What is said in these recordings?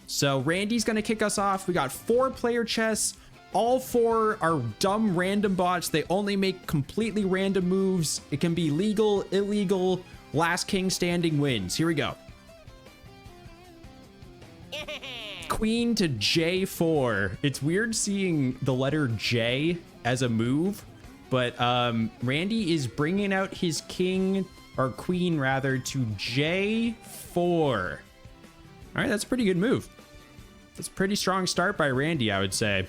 So Randy's going to kick us off. We got 4-player chess. All 4 are dumb random bots. They only make completely random moves. It can be legal, illegal. Last king standing wins. Here we go. Queen to J4. It's weird seeing the letter J as a move, but Randy is bringing out his king, or queen rather, to J4. All right, that's a pretty good move. That's a pretty strong start by Randy, I would say.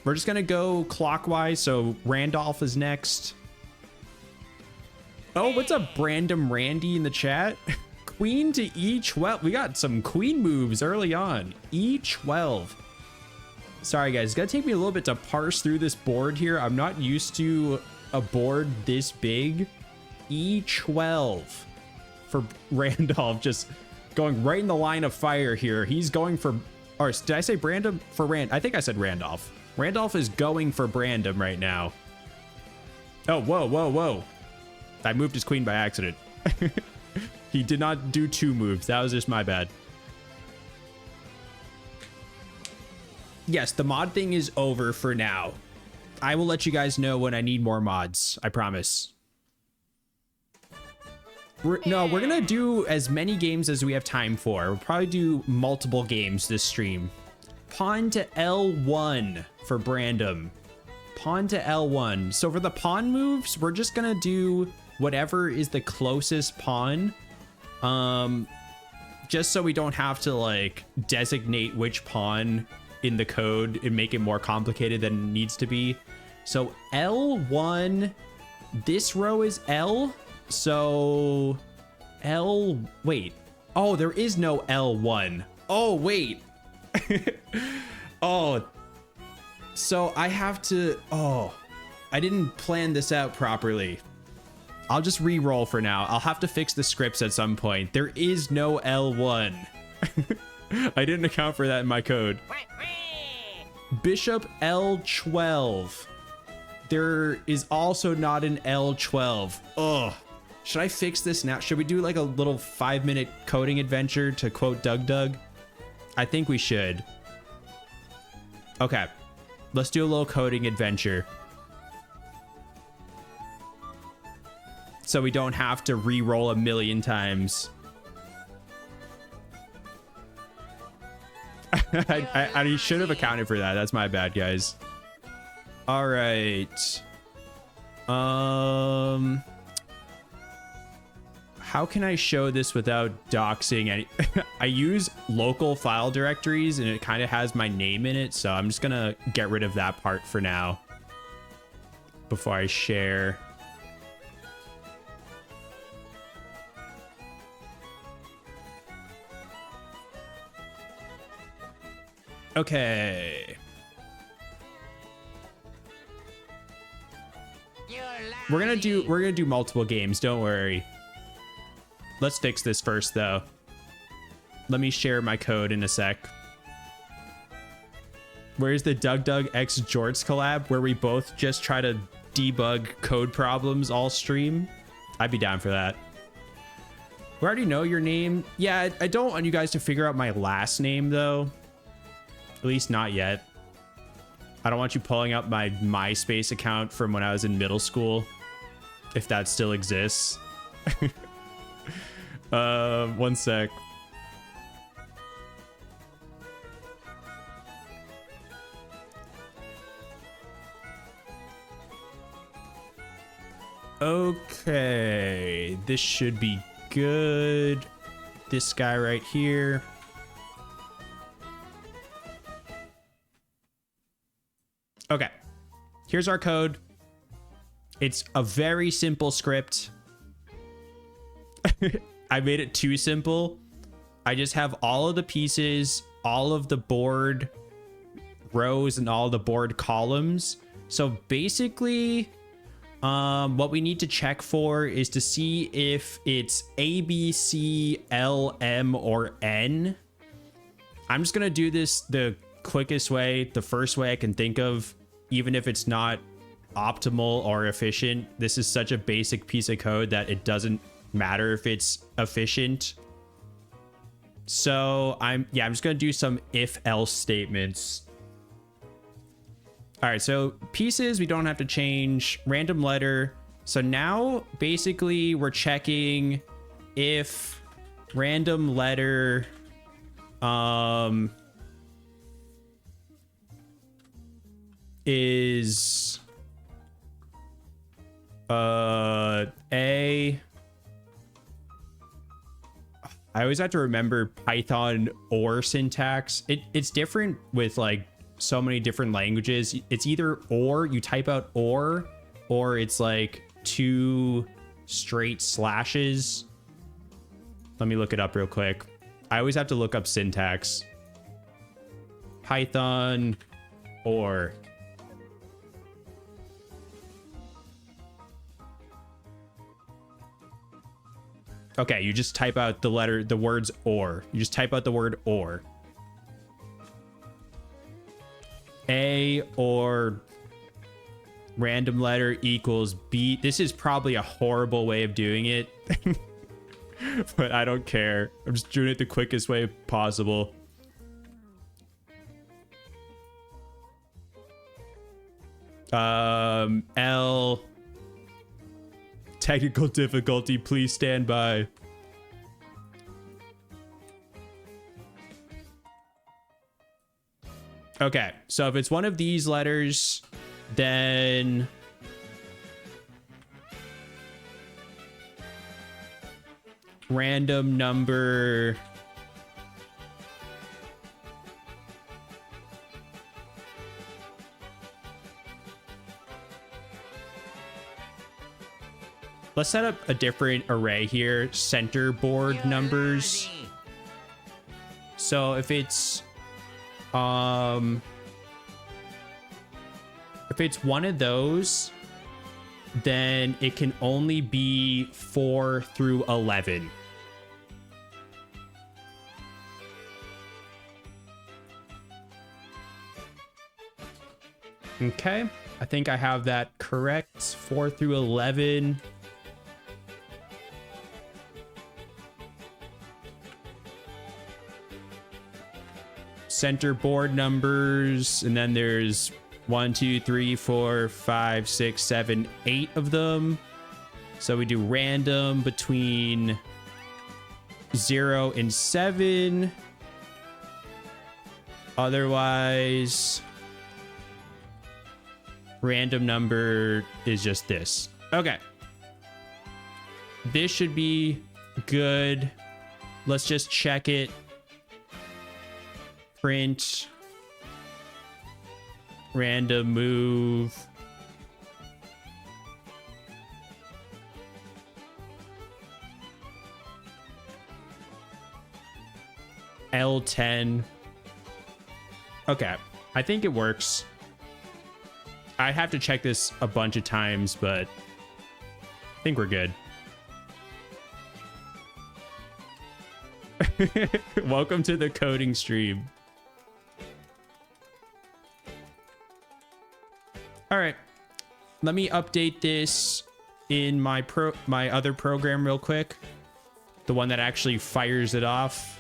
We're just gonna go clockwise, so Randolph is next. Oh, what's up, Brandom Randy in the chat? Queen to E12. We got some queen moves early on. E12. Sorry, guys. It's going to take me a little bit to parse through this board here. I'm not used to a board this big. E12 for Randolph, just going right in the line of fire here. He's going for... Or did I say Brandom? For Rand... I think I said Randolph. Randolph is going for Brandom right now. Oh, whoa, whoa, whoa. I moved his queen by accident. He did not do 2 moves. That was just my bad. Yes, the mod thing is over for now. I will let you guys know when I need more mods. I promise. We're going to do as many games as we have time for. We'll probably do multiple games this stream. Pawn to L1 for Brandom. Pawn to L1. So for the pawn moves, we're just going to do whatever is the closest pawn. Just so we don't have to like designate which pawn in the code and make it more complicated than it needs to be. So L1, this row is L. So L, wait. Oh, there is no L1. Oh, wait. Oh, so I have to, oh, I didn't plan this out properly. I'll just re-roll for now. I'll have to fix the scripts at some point. There is no L1. I didn't account for that in my code. Bishop L12. There is also not an L12. Ugh. Should I fix this now? Should we do like a little 5-minute coding adventure to quote Doug Doug? I think we should. Okay. Let's do a little coding adventure. So we don't have to re-roll a million times. I should have accounted for that. That's my bad, guys. All right. How can I show this without doxing any? I use local file directories and it kind of has my name in it. So I'm just going to get rid of that part for now before I share. Okay. We're gonna do multiple games, don't worry. Let's fix this first though. Let me share my code in a sec. Where's the Doug Doug X Jorts collab where we both just try to debug code problems all stream? I'd be down for that. We already know your name. Yeah, I don't want you guys to figure out my last name though. At least not yet. I don't want you pulling up my MySpace account from when I was in middle school, if that still exists. 1 sec. Okay, this should be good. This guy right here. Okay, here's our code. It's a very simple script. I made it too simple. I just have all of the pieces, all of the board rows, and all the board columns. So basically, what we need to check for is to see if it's A, B, C, L, M, or N. I'm just gonna do this the quickest way, the first way I can think of, even if it's not optimal or efficient. This is such a basic piece of code that it doesn't matter if it's efficient. So I'm just gonna do some if else statements. All right, so pieces we don't have to change. Random letter. So now basically we're checking if random letter is a. I always have to remember Python or syntax. It's different with like so many different languages. It's either or, you type out or it's like 2 straight slashes. Let me look it up real quick. I always have to look up syntax. Python or. Okay, you just type out the words or. You just type out the word or. A or random letter equals B. This is probably a horrible way of doing it. But I don't care. I'm just doing it the quickest way possible. L. Technical difficulty, please stand by. Okay, so if it's one of these letters, then random number let's set up a different array here. Center board numbers. So if it's one of those, then it can only be 4 through 11. Okay, I think I have that correct. 4 through 11. Center board numbers, and then there's 1, 2, 3, 4, 5, 6, 7, 8 of them. So we do random between 0 and 7. Otherwise, random number is just this. Okay. This should be good. Let's just check it. Print random move L10. Okay, I think it works. I have to check this a bunch of times, but I think we're good. Welcome to the coding stream. All right, let me update this in my other program real quick, the one that actually fires it off,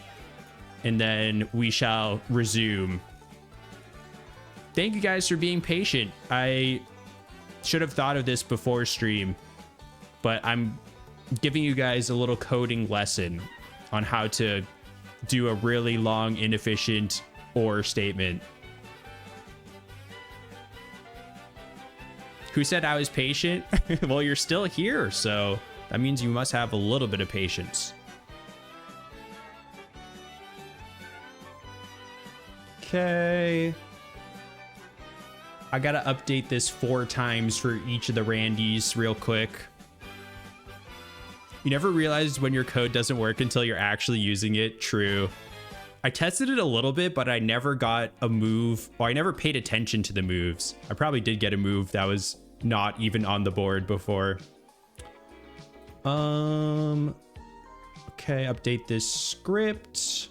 and then we shall resume. Thank you guys for being patient. I should have thought of this before stream, but I'm giving you guys a little coding lesson on how to do a really long, inefficient or statement. Who said I was patient? Well, you're still here, so that means you must have a little bit of patience. Okay. I gotta update this 4 times for each of the Randys real quick. You never realize when your code doesn't work until you're actually using it. True. I tested it a little bit, but I never got a move, or I never paid attention to the moves. I probably did get a move that was not even on the board before. Okay, update this script.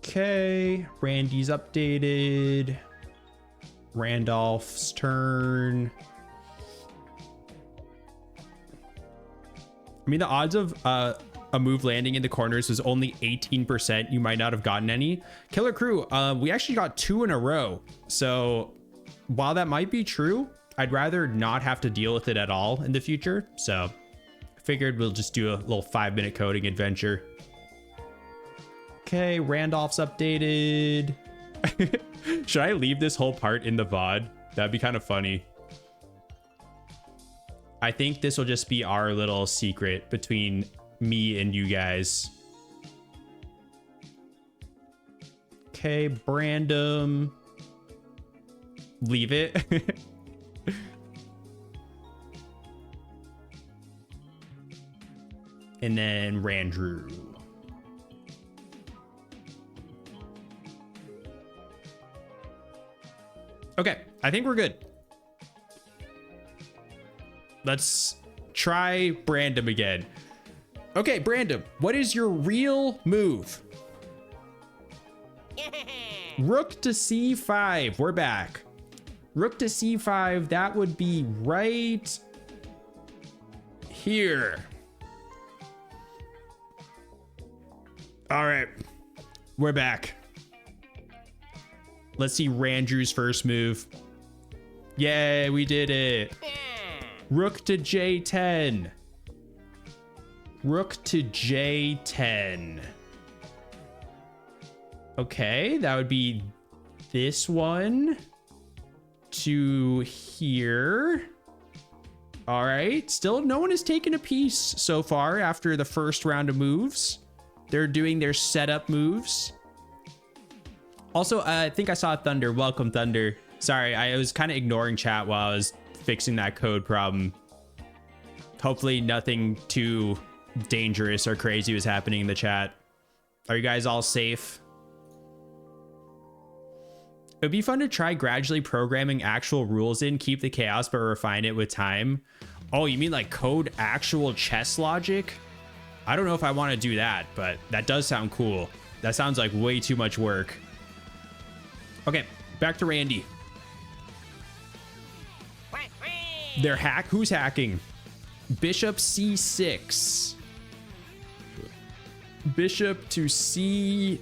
Okay, Randy's updated. Randolph's turn. I mean, the odds of a move landing in the corners was only 18%. You might not have gotten any. Killer Crew, we actually got 2 in a row. So while that might be true, I'd rather not have to deal with it at all in the future. So I figured we'll just do a little 5-minute coding adventure. Okay, Randolph's updated. Should I leave this whole part in the VOD? That'd be kind of funny. I think this will just be our little secret between me and you guys. Okay, Brandom. Leave it. And then Randrew. Okay, I think we're good. Let's try Brandom again. Okay, Brandom, what is your real move? Rook to c5. We're back. Rook to c5. That would be right here. All right, we're back. Let's see Randrew's first move. Yeah, we did it. Rook to J10. Rook to J10. Okay, that would be this one to here. All right, still no one has taken a piece so far after the first round of moves. They're doing their setup moves. Also, I think I saw Thunder. Welcome, Thunder. Sorry, I was kind of ignoring chat while I was fixing that code problem. Hopefully nothing too dangerous or crazy was happening in the chat. Are you guys all safe? It would be fun to try gradually programming actual rules in, keep the chaos, but refine it with time. Oh, you mean like code actual chess logic? I don't know if I want to do that, but that does sound cool. That sounds like way too much work. Okay, back to Randy. They're hack. Who's hacking? Bishop c6. Bishop to c6.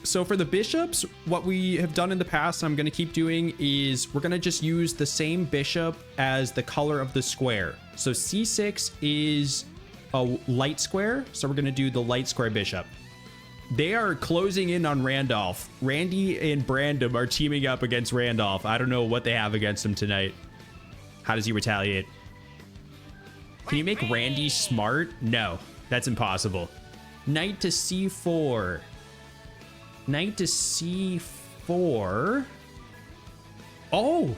So for the bishops, what we have done in the past, I'm going to keep doing, is we're going to just use the same bishop as the color of the square. So c6 is a light square. So we're going to do the light square bishop. They are closing in on Randolph. Randy and Brandom are teaming up against Randolph. I don't know what they have against him tonight. How does he retaliate? Can you make Randy smart? No, that's impossible. Knight to c4. Knight to c4. Oh.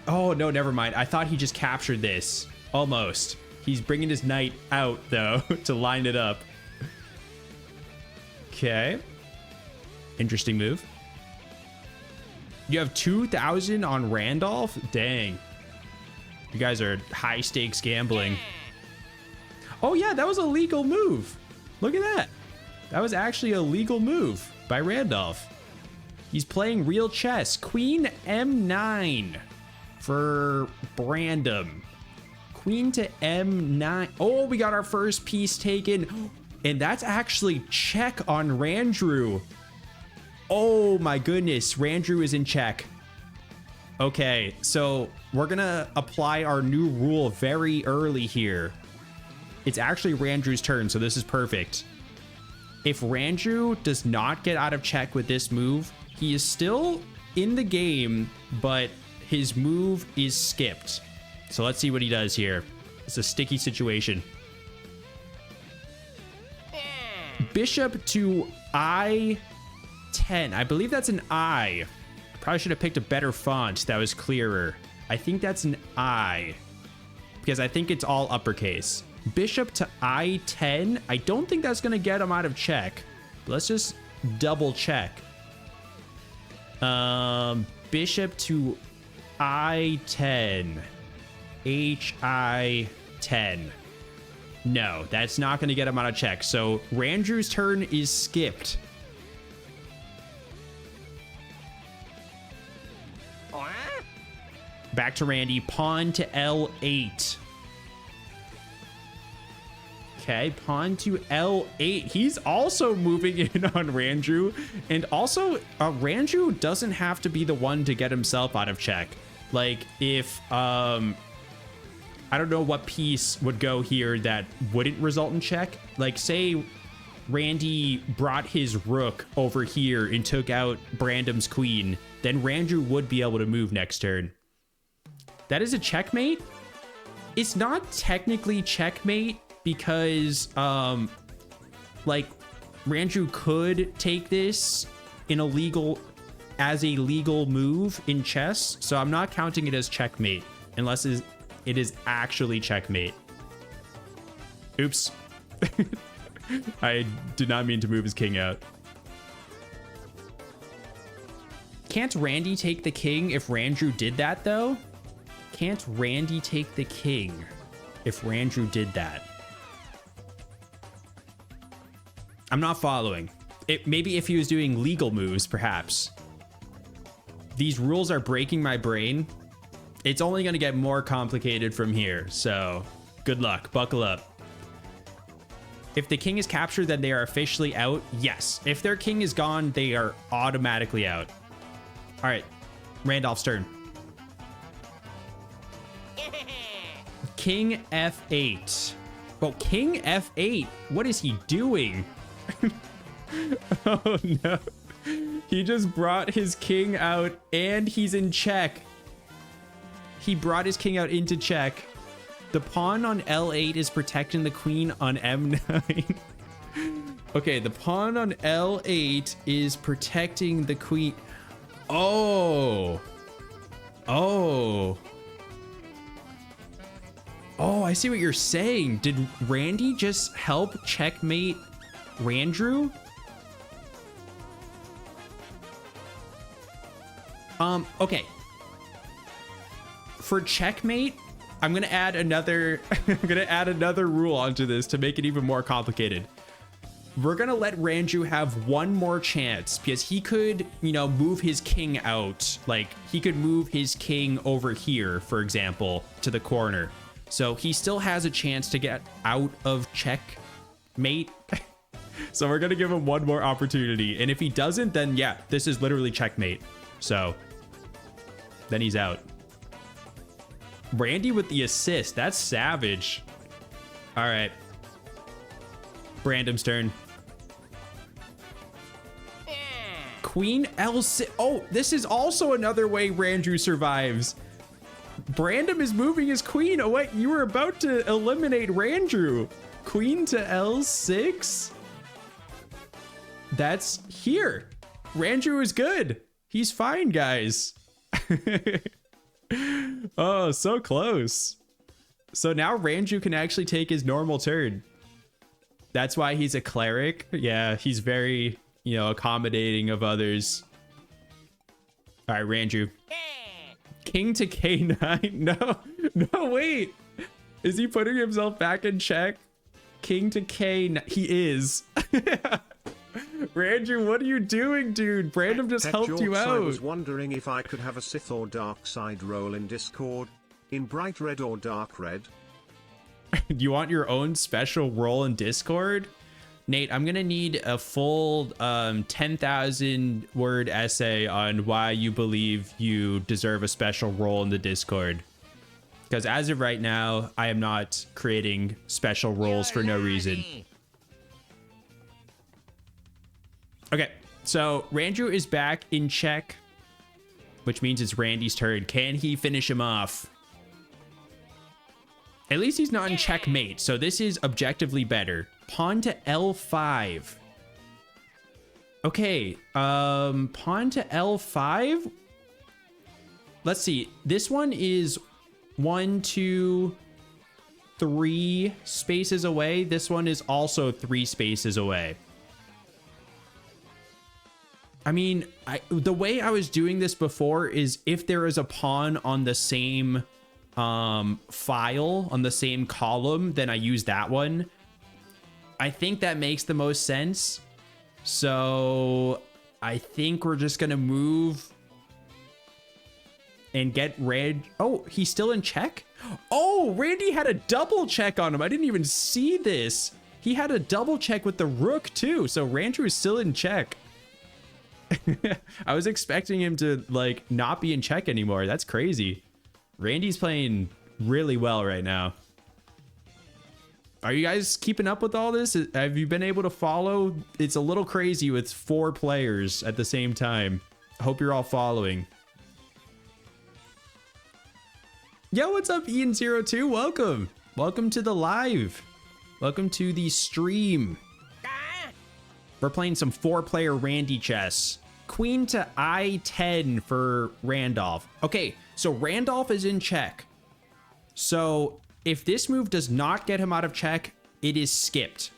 Oh, no, never mind. I thought he just captured this. Almost. He's bringing his knight out, though, to line it up. Okay. Interesting move. You have 2,000 on Randolph? Dang. You guys are high stakes gambling. Oh yeah, that was a legal move. Look at that. That was actually a legal move by Randolph. He's playing real chess. Queen m9 for Brandom. Queen to m9. Oh, we got our first piece taken. And that's actually check on Randrew. Oh my goodness, Randrew is in check. Okay, so we're gonna apply our new rule very early here. It's actually Randrew's turn, so this is perfect. If Randrew does not get out of check with this move, he is still in the game, but his move is skipped. So let's see what he does here. It's a sticky situation. Bishop to I10. I believe that's an I. Probably should have picked a better font that was clearer. I think that's an I, because I think it's all uppercase. Bishop to I10. I don't think that's going to get him out of check. But let's just double check. Bishop to I10. HI10. No, that's not going to get him out of check. So Randrew's turn is skipped. Back to Randy. Pawn to L8. Okay, pawn to L8. He's also moving in on Randrew. And also, Randrew doesn't have to be the one to get himself out of check. Like, if, I don't know what piece would go here that wouldn't result in check. Like, say Randy brought his rook over here and took out Brandon's queen. Then Randrew would be able to move next turn. That is a checkmate. It's not technically checkmate, because like Randrew could take this in as a legal move in chess, so I'm not counting it as checkmate unless it is actually checkmate. Oops. I did not mean to move his king out. Can't Randy take the king if Randrew did that though? Can't Randy take the king if Randrew did that? I'm not following. Maybe if he was doing legal moves, perhaps. These rules are breaking my brain. It's only going to get more complicated from here, so good luck. Buckle up. If the king is captured, then they are officially out. Yes. If their king is gone, they are automatically out. All right. Randolph's turn. King F8. Oh, King F8. What is he doing? Oh no, he just brought his king out and he's in check. He brought his king out into check. The pawn on L8 is protecting the queen on M9. Okay, the pawn on L8 is protecting the queen. Oh, I see what you're saying. Did Randy just help checkmate Randrew? Okay. For checkmate, I'm gonna add another rule onto this to make it even more complicated. We're gonna let Randrew have one more chance because he could, move his king out. Like, he could move his king over here, for example, to the corner. So he still has a chance to get out of checkmate. So we're gonna give him one more opportunity, and if he doesn't, then yeah, this is literally checkmate. So then he's out. Randy with the assist. That's savage. All right, Brandon's turn. Queen L6. Oh, this is also another way Randrew survives. Brandon is moving his queen. Oh wait, you were about to eliminate Randrew. Queen to L6. That's here. Randrew is good. He's fine, guys. Oh, so close. So now Randrew can actually take his normal turn. That's why he's a cleric. Yeah, he's very, accommodating of others. All right, Randrew. King to K9. No, wait. Is he putting himself back in check? King to K9. He is. Randrew, what are you doing, dude? Brandon just helped you out. I was wondering if I could have a Sith or dark side role in Discord, in bright red or dark red. You want your own special role in Discord? Nate, I'm gonna need a full 10,000 word essay on why you believe you deserve a special role in the Discord. Because as of right now, I am not creating special roles for no reason. Okay, so Randrew is back in check, which means it's Randy's turn. Can he finish him off? At least he's not in checkmate, so this is objectively better. Pawn to L5. Okay, pawn to L5. Let's see. This one is 1, 2, 3 spaces away. This one is also 3 spaces away. I mean, the way I was doing this before is if there is a pawn on the same file, on the same column, then I use that one. I think that makes the most sense. So I think we're just going to move and get Rand. Oh, he's still in check? Oh, Randy had a double check on him. I didn't even see this. He had a double check with the rook too. So Randrew is still in check. I was expecting him to like not be in check anymore. That's crazy. Randy's playing really well right now. Are you guys keeping up with all this? Have you been able to follow? It's a little crazy with 4 players at the same time. I hope you're all following. Yo, what's up, Ian02? Welcome. Welcome to the live. Welcome to the stream. We're playing some 4-player Randy chess. Queen to I10 for Randolph. Okay, so Randolph is in check. So if this move does not get him out of check, it is skipped.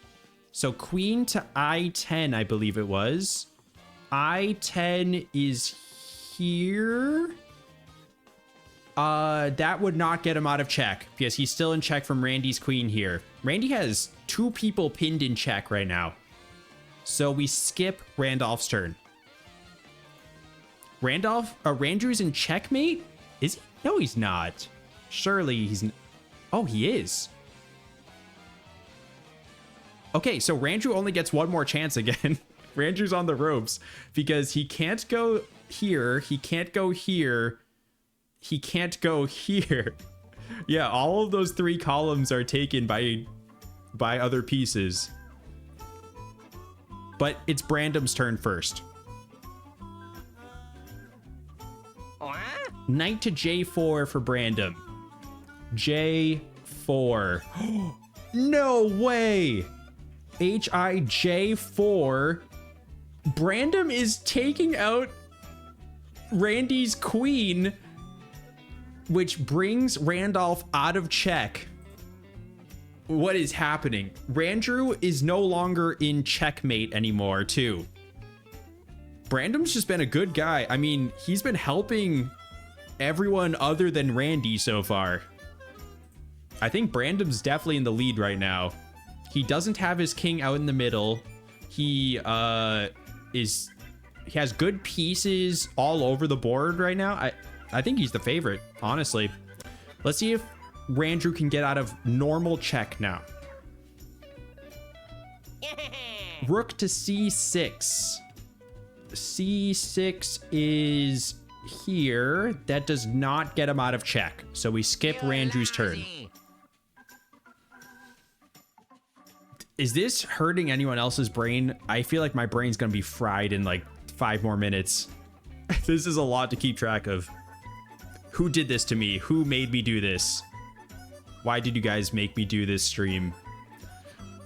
So queen to I10, I believe it was. I10 is here. That would not get him out of check because he's still in check from Randy's queen here. Randy has 2 people pinned in check right now. So we skip Randolph's turn. Randrew's in checkmate? Is he? No, he's not. Surely he's... Oh, he is. Okay, so Randrew only gets 1 more chance again. Randrew's on the ropes because he can't go here. He can't go here. He can't go here. Yeah, all of those 3 columns are taken by other pieces. But it's Brandon's turn first. Knight to J4 for Brandon. J4. No way. HIJ4. Brandon is taking out Randy's queen, which brings Randolph out of check. What is happening? Randrew is no longer in checkmate anymore, too. Brandon's just been a good guy. I mean, he's been helping everyone other than Randy so far. I think Brandon's definitely in the lead right now. He doesn't have his king out in the middle. He has good pieces all over the board right now. I think he's the favorite, honestly. Let's see if Randrew can get out of normal check now. Rook to C6. C6 is here. That does not get him out of check. So we skip Randrew's turn. Is this hurting anyone else's brain? I feel like my brain's gonna be fried in like 5 more minutes. This is a lot to keep track of. Who did this to me? Who made me do this? Why did you guys make me do this stream?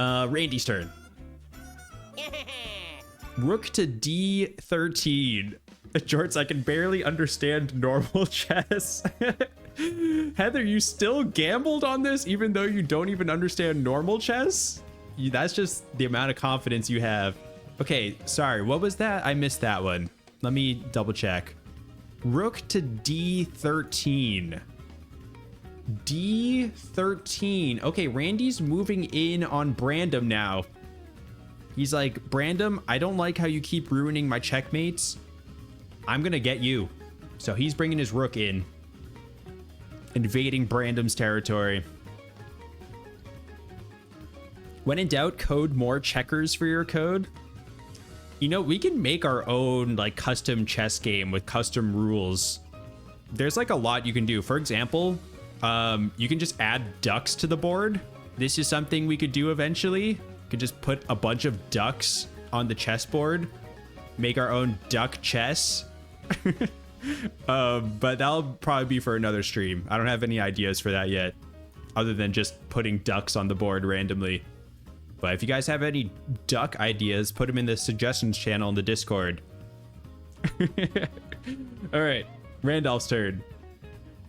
Randy's turn. Rook to D13. Jorts, I can barely understand normal chess. Heather, you still gambled on this even though you don't even understand normal chess? That's just the amount of confidence you have. Okay, sorry, what was that? I missed that one. Let me double check. Rook to D13. D13. Okay, Randy's moving in on Brandon now. He's like, Brandon, I don't like how you keep ruining my checkmates. I'm gonna get you. So he's bringing his rook in. Invading Brandon's territory. When in doubt, code more checkers for your code. You know, we can make our own like custom chess game with custom rules. There's like a lot you can do. For example, you can just add ducks to the board. This is something we could do eventually. We could just put a bunch of ducks on the chessboard, make our own duck chess. But that'll probably be for another stream. I don't have any ideas for that yet, other than just putting ducks on the board randomly. But if you guys have any duck ideas, put them in the suggestions channel in the Discord. All right, Randolph's turn.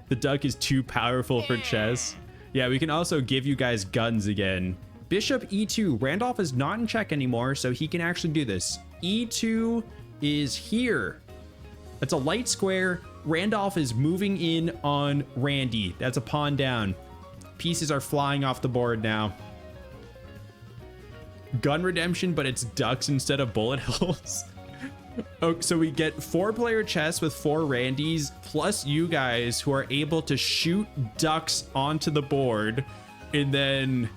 The duck is too powerful for chess. Yeah, we can also give you guys guns again. Bishop E2. Randolph is not in check anymore, so he can actually do this. E2 is here. That's a light square. Randolph is moving in on Randy. That's a pawn down. Pieces are flying off the board now. Gun redemption, but it's ducks instead of bullet holes. Oh, so we get 4-player chess with 4 Randys, plus you guys who are able to shoot ducks onto the board. And then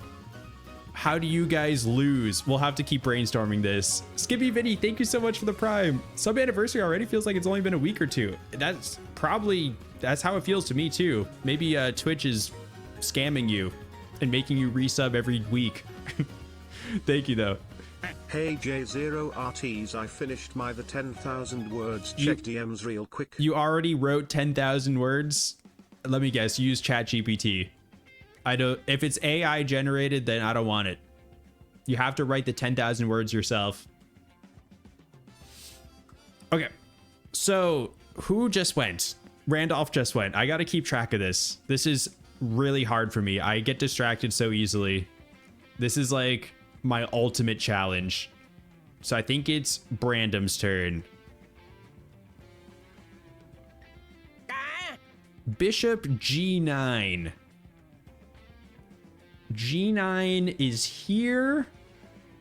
how do you guys lose? We'll have to keep brainstorming this. Skippy Vinny, thank you so much for the prime. Sub anniversary already feels like it's only been a week or two. That's how it feels to me too. Maybe Twitch is scamming you and making you resub every week. Thank you though. Hey J0RTs, I finished my the 10,000 words. Check DMs real quick. You already wrote 10,000 words? Let me guess, use ChatGPT. If it's AI generated, then I don't want it. You have to write the 10,000 words yourself. Okay. So who just went? Randolph just went. I got to keep track of this. This is really hard for me. I get distracted so easily. This is like my ultimate challenge. So I think it's Brandom's turn. Bishop G9. G9 is here.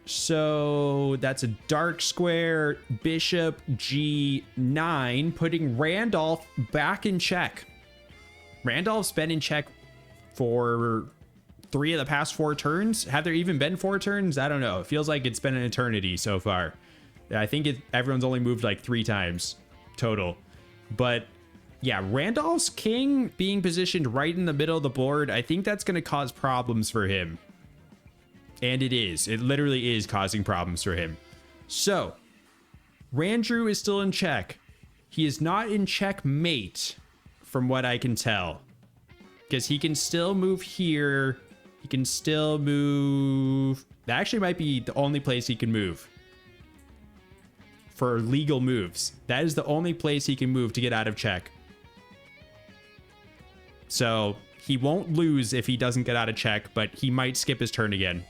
So that's a dark square. Bishop G9, putting Randolph back in check. Randolph's been in check for 3 of the past 4 turns. Have there even been 4 turns? I don't know. It feels like it's been an eternity so far. I think everyone's only moved like 3 times total. But yeah, Randolph's king being positioned right in the middle of the board, I think that's going to cause problems for him. And it is. It literally is causing problems for him. So, Randrew is still in check. He is not in checkmate, from what I can tell. Because he can still move here. He can still move. That actually might be the only place he can move. For legal moves. That is the only place he can move to get out of check. So, he won't lose if he doesn't get out of check, but he might skip his turn again.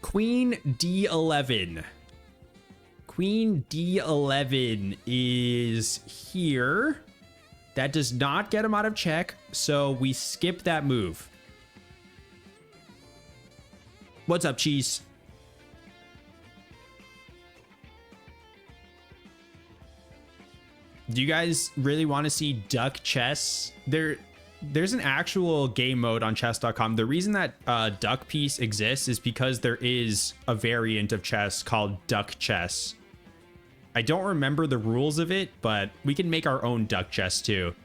Queen D11. Queen D11 is here. That does not get him out of check, so we skip that move. What's up, Cheese? Do you guys really want to see duck chess? There's an actual game mode on chess.com. The reason that duck piece exists is because there is a variant of chess called duck chess. I don't remember the rules of it, but we can make our own duck chess too.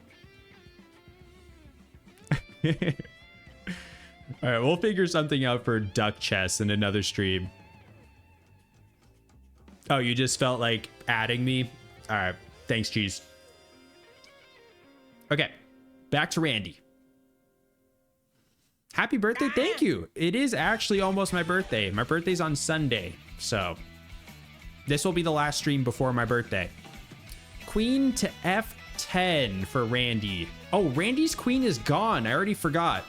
All right, we'll figure something out for duck chess in another stream. Oh, you just felt like adding me? All right, thanks, Cheese. Okay, back to Randy. Happy birthday, thank you. It is actually almost my birthday. My birthday's on Sunday, so this will be the last stream before my birthday. Queen to F10 for Randy. Oh, Randy's queen is gone. I already forgot.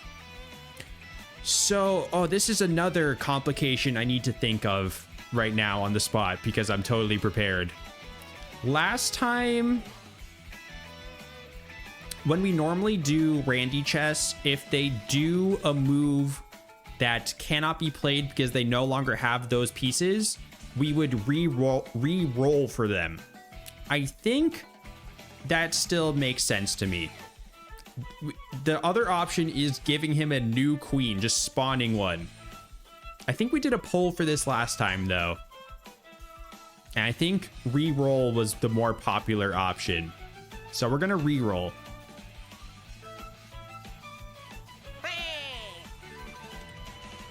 So, oh, this is another complication I need to think of right now on the spot because I'm totally prepared. Last time, when we normally do Randy chess, if they do a move that cannot be played because they no longer have those pieces, we would re-roll for them. I think that still makes sense to me. The other option is giving him a new queen, just spawning one. I think we did a poll for this last time, though. And I think re-roll was the more popular option. So we're going to re-roll.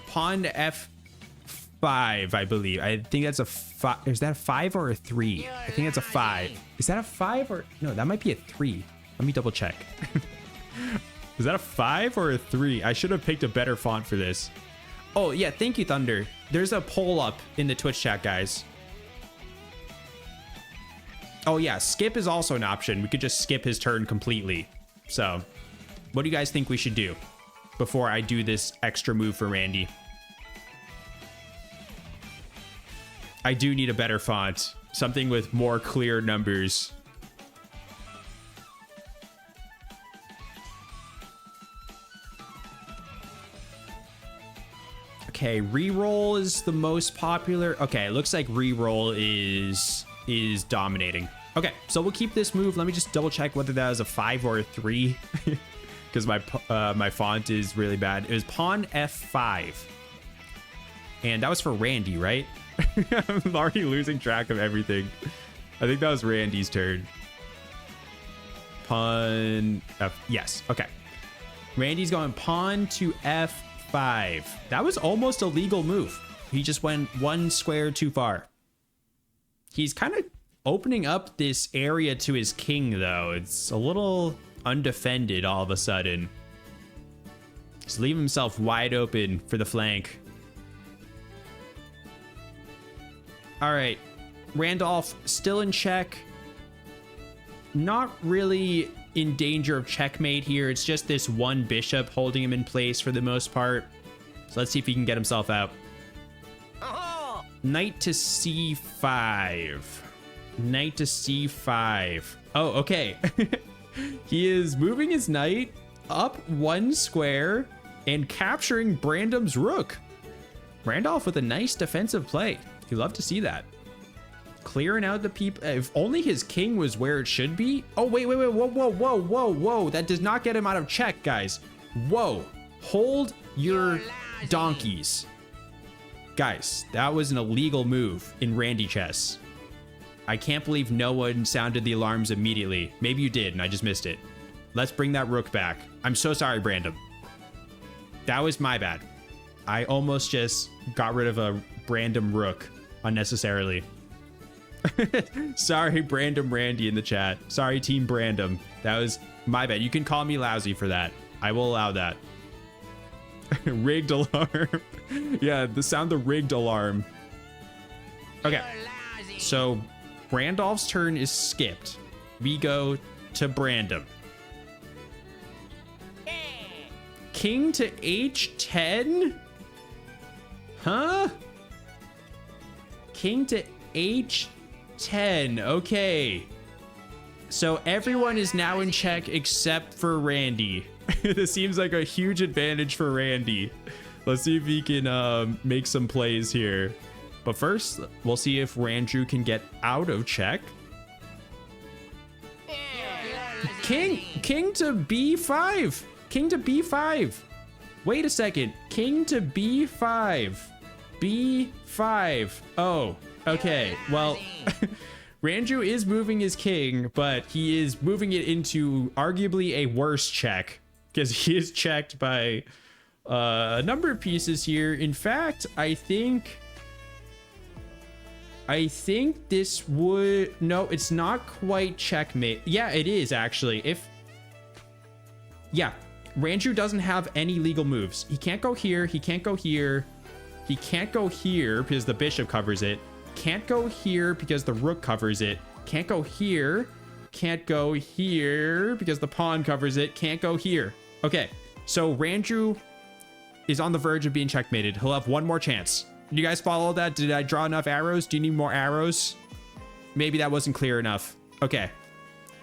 Pawn to F5, I believe. I think that's a 5. Is that a 5 or a 3? I think that's a 5. Is that a 5 or... No, that might be a 3. Let me double check. Is that a 5 or a 3? I should have picked a better font for this. Oh, yeah. Thank you, Thunder. There's a poll up in the Twitch chat, guys. Oh, yeah. Skip is also an option. We could just skip his turn completely. So, what do you guys think we should do before I do this extra move for Randy? I do need a better font. Something with more clear numbers. Okay, reroll is the most popular. Okay, it looks like reroll is dominating. Okay, so we'll keep this move. Let me just double check whether that was a 5 or a 3 because my font is really bad. It was pawn F5. And that was for Randy, right? I'm already losing track of everything. I think that was Randy's turn. Pawn F. Yes. Okay. Randy's going pawn to F5. That was almost a legal move. He just went one square too far. He's kind of opening up this area to his king, though. It's a little undefended all of a sudden. Just leave himself wide open for the flank. All right, Randolph still in check. Not really in danger of checkmate here. It's just this one bishop holding him in place for the most part. So let's see if he can get himself out. Knight to C5. Knight to C5. Oh, okay. He is moving his knight up one square and capturing Brandon's rook. Randolph with a nice defensive play. You love to see that. Clearing out the people. If only his king was where it should be. Oh, wait. Whoa. That does not get him out of check, guys. Whoa. Hold your donkeys. Guys, that was an illegal move in Randy chess. I can't believe no one sounded the alarms immediately. Maybe you did and I just missed it. Let's bring that rook back. I'm so sorry, Brandon. That was my bad. I almost just got rid of a Brandon rook unnecessarily. Sorry, Brandon Randy in the chat. Sorry, Team Brandon. That was my bad. You can call me lousy for that. I will allow that. Rigged alarm. Yeah, the sound the rigged alarm. Okay. So Randolph's turn is skipped. We go to Brandon. King to H10? Huh? King to H10. Okay. So everyone is now in check except for Randy. This seems like a huge advantage for Randy. Let's see if he can make some plays here. But first, we'll see if Randrew can get out of check. King to B5. King to B5. Wait a second. King to B5. B5. Oh, okay. Well, Randrew is moving his king, but he is moving it into arguably a worse check because he is checked by a number of pieces here. In fact, I think this would... No, it's not quite checkmate. Yeah, it is actually. Yeah, Randrew doesn't have any legal moves. He can't go here. He can't go here. He can't go here because the bishop covers it. Can't go here because the rook covers it. Can't go here. Can't go here because the pawn covers it. Can't go here. Okay, so Randrew is on the verge of being checkmated. He'll have one more chance. You guys follow that? Did I draw enough arrows? Do you need more arrows? Maybe that wasn't clear enough. Okay,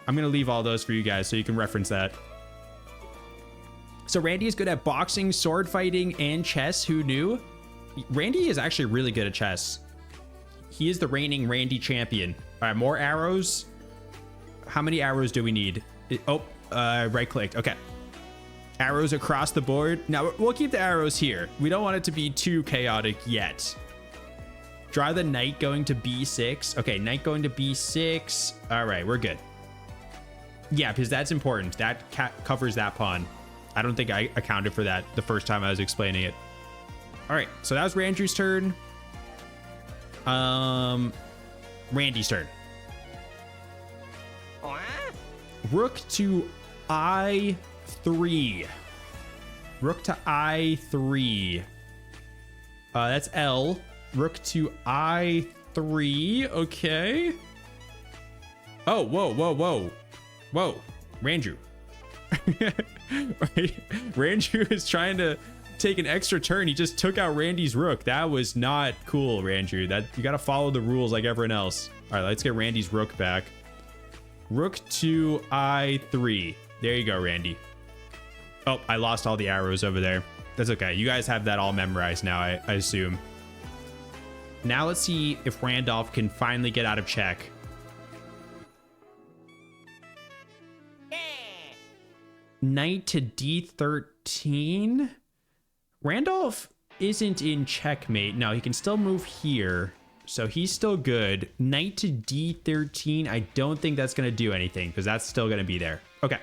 I'm gonna leave all those for you guys so you can reference that. So Randy is good at boxing, sword fighting, and chess. Who knew? Randy is actually really good at chess. He is the reigning Randy champion. All right, more arrows. How many arrows do we need? Right clicked. Okay. Arrows across the board. Now, we'll keep the arrows here. We don't want it to be too chaotic yet. Draw the knight going to B6. Okay, knight going to B6. All right, we're good. Yeah, because that's important. That covers that pawn. I don't think I accounted for that the first time I was explaining it. All right, so that was Randrew's turn. Randy's turn. Rook to I3. Rook to I3. That's L. Rook to I3. Okay. Oh, whoa. Randrew. Randrew is trying to take an extra turn. He just took out Randy's rook. That was not cool, Randrew. That you got to follow the rules like everyone else. All right, let's get Randy's rook back. Rook to I3. There you go, Randy. Oh, I lost all the arrows over there. That's okay. You guys have that all memorized now, I assume. Now let's see if Randolph can finally get out of check. Knight to d13. Randolph isn't in checkmate. No, he can still move here. So he's still good. Knight to d13. I don't think that's going to do anything because that's still going to be there. Okay.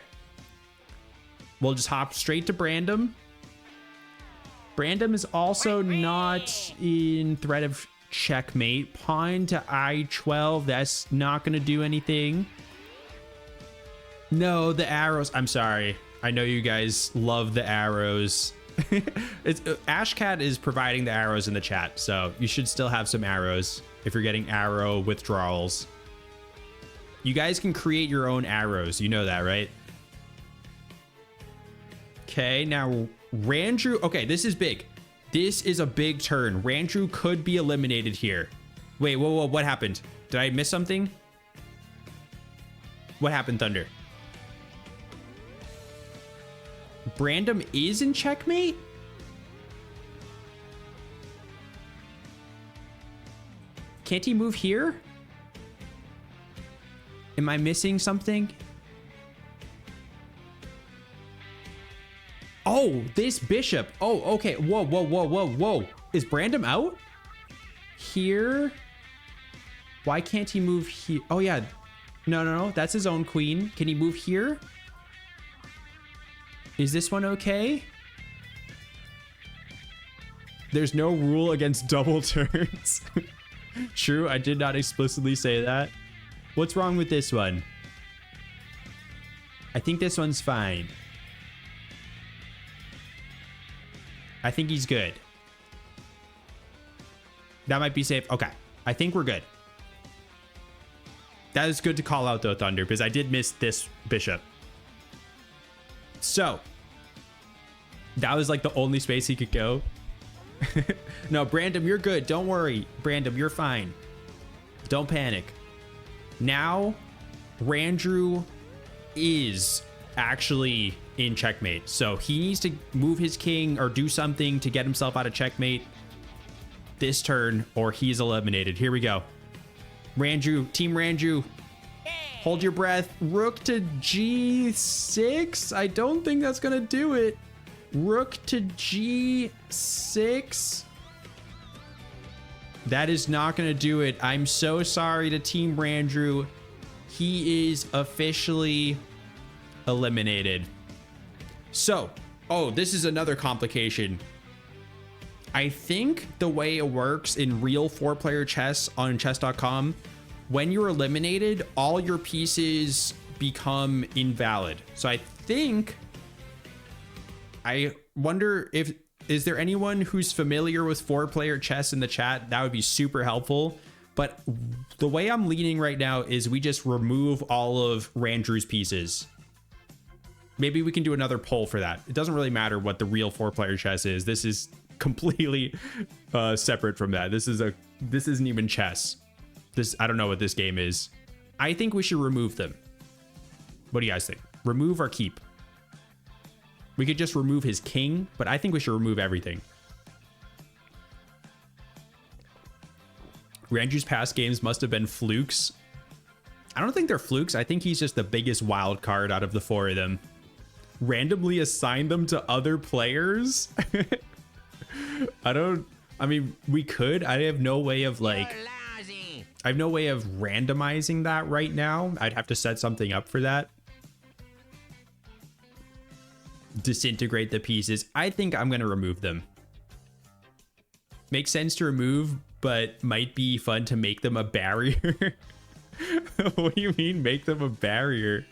We'll just hop straight to Brandom. Brandom is also not in threat of checkmate. Pawn to I12. That's not going to do anything. No, the arrows. I'm sorry. I know you guys love the arrows. Ashcat is providing the arrows in the chat, so you should still have some arrows if you're getting arrow withdrawals. You guys can create your own arrows. You know that, right? Okay, now Randrew. Okay, this is big. This is a big turn. Randrew could be eliminated here. Wait, whoa, what happened? Did I miss something? What happened, Thunder? Brandom is in checkmate? Can't he move here? Am I missing something? Oh, this bishop. Oh, okay. Whoa. Is Brandom out? Here? Why can't he move here? Oh, yeah. No. That's his own queen. Can he move here? Is this one okay? There's no rule against double turns. True, I did not explicitly say that. What's wrong with this one? I think this one's fine. I think he's good. That might be safe. Okay, I think we're good. That is good to call out though, Thunder, because I did miss this bishop. So, that was like the only space he could go. No, Brandom, you're good. Don't worry. Brandom, you're fine. Don't panic. Now, Randrew is actually in checkmate. So he needs to move his king or do something to get himself out of checkmate this turn or he's eliminated. Here we go. Randrew, Team Randrew. Hold your breath. Rook to g6. I don't think that's going to do it. Rook to g6. That is not going to do it. I'm so sorry to Team Randrew. He is officially eliminated. So, oh, this is another complication. I think the way it works in real 4-player chess on chess.com, when you're eliminated, all your pieces become invalid. So I think, I wonder if, is there anyone who's familiar with 4-player chess in the chat? That would be super helpful. But the way I'm leaning right now is we just remove all of Randrew's pieces. Maybe we can do another poll for that. It doesn't really matter what the real 4-player chess is. This is completely separate from that. This isn't even chess. I don't know what this game is. I think we should remove them. What do you guys think? Remove or keep? We could just remove his king, but I think we should remove everything. Randrew's past games must have been flukes. I don't think they're flukes. I think he's just the biggest wild card out of the 4 of them. Randomly assign them to other players? I mean, we could. I have no way of randomizing that right now. I'd have to set something up for that. Disintegrate the pieces. I think I'm going to remove them. Makes sense to remove, but might be fun to make them a barrier. What do you mean make them a barrier?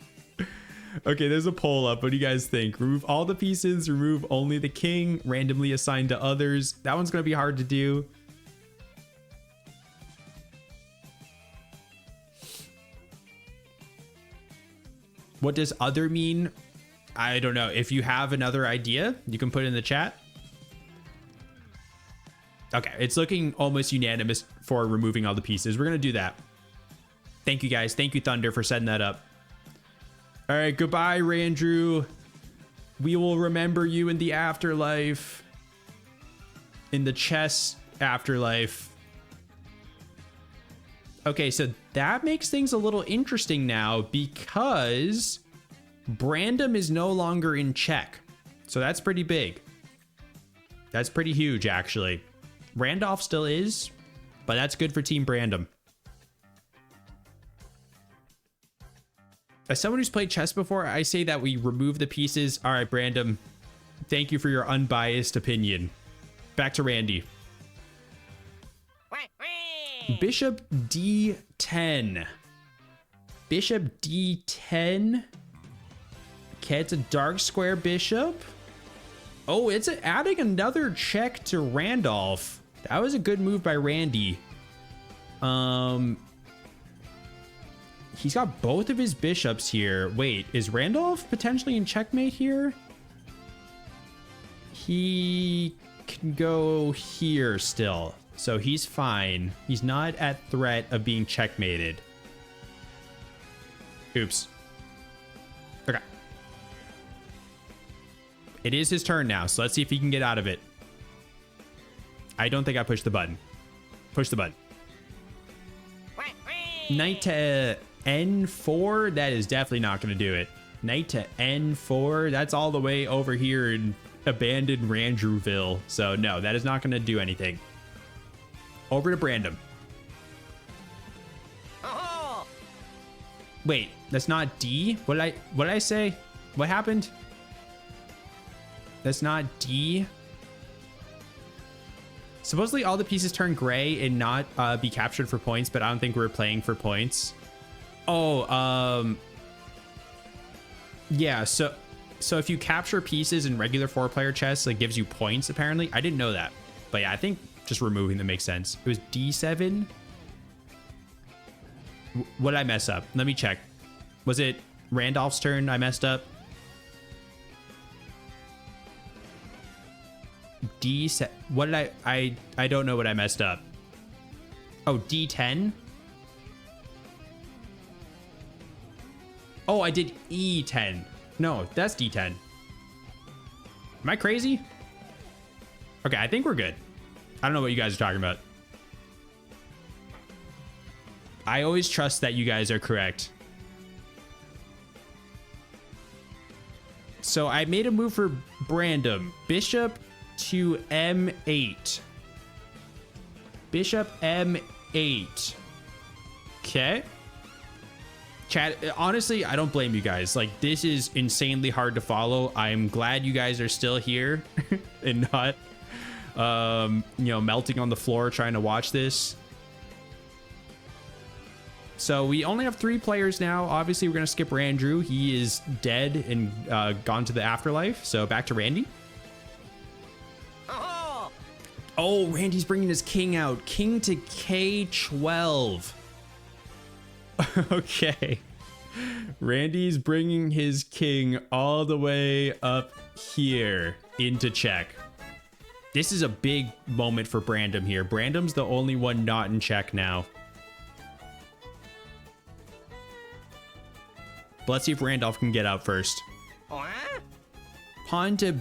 Okay, there's a poll up. What do you guys think? Remove all the pieces, remove only the king, randomly assigned to others. That one's going to be hard to do. What does other mean? I don't know. If you have another idea, you can put it in the chat. Okay, it's looking almost unanimous for removing all the pieces. We're going to do that. Thank you, guys. Thank you, Thunder, for setting that up. All right, goodbye, Randrew. We will remember you in the afterlife. in the chess afterlife. Okay, so that makes things a little interesting now because Brandom is no longer in check. So that's pretty big. That's pretty huge, actually. Randolph still is, but that's good for Team Brandom. As someone who's played chess before, I say that we remove the pieces. All right, Brandom, thank you for your unbiased opinion. Back to Randy. Bishop D10. Bishop D10. Okay, it's a dark square bishop. Oh, it's adding another check to Randolph. That was a good move by Randy. He's got both of his bishops here. Wait, is Randolph potentially in checkmate here? He can go here still. So he's fine. He's not at threat of being checkmated. Oops. Okay. It is his turn now, so let's see if he can get out of it. I don't think I pushed the button. Push the button. Knight to N4? That is definitely not going to do it. Knight to N4? That's all the way over here in abandoned Randrewville. So no, that is not going to do anything. Over to Brandom. Oh. Wait, that's not D? What did I say? What happened? That's not D. Supposedly all the pieces turn gray and not be captured for points, but I don't think we're playing for points. Oh, yeah, so if you capture pieces in regular 4-player chess, it gives you points, apparently. I didn't know that. But yeah, I think just removing them makes sense. It was D7. What did I mess up? Let me check. Was it Randolph's turn I messed up? D7. What did I don't know what I messed up. Oh, D10. Oh, I did E10. No, that's D10. Am I crazy? Okay, I think we're good. I don't know what you guys are talking about. I always trust that you guys are correct. So I made a move for Brandom. Bishop to M8. Bishop M8. Okay. Chat, honestly, I don't blame you guys. Like, this is insanely hard to follow. I'm glad you guys are still here and not, you know, melting on the floor trying to watch this. So we only have 3 players now. Obviously, we're going to skip Randrew. He is dead and gone to the afterlife. So back to Randy. Oh, Randy's bringing his king out. King to K12. Okay. Randy's bringing his king all the way up here into check. This is a big moment for Brandom here. Brandom's the only one not in check now. But let's see if Randolph can get out first. Pawn to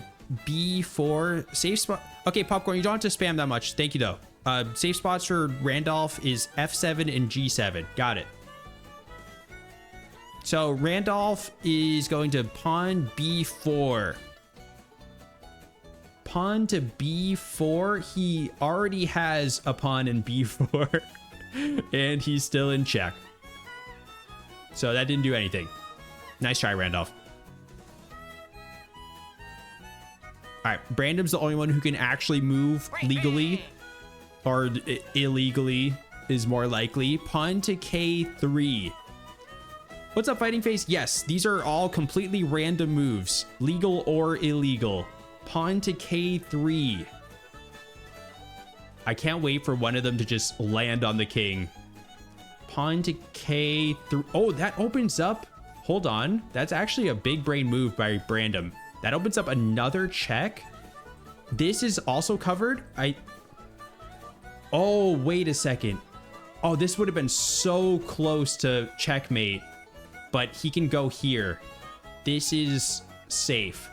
B4. Safe spot. Okay, Popcorn, you don't have to spam that much. Thank you, though. Safe spots for Randolph is F7 and G7. Got it. So Randolph is going to pawn B4. Pawn to B4. He already has a pawn in B4. And he's still in check. So that didn't do anything. Nice try, Randolph. All right, Brandom's the only one who can actually move legally, or illegally is more likely. Pawn to K3. What's up, Fighting Face? Yes, these are all completely random moves, legal or illegal. Pawn to K3. I can't wait for one of them to just land on the king. Pawn to K3. Oh, that opens up. Hold on. That's actually a big brain move by Brandom. That opens up another check. This is also covered. Oh, wait a second. Oh, this would have been so close to checkmate, but he can go here. This is safe,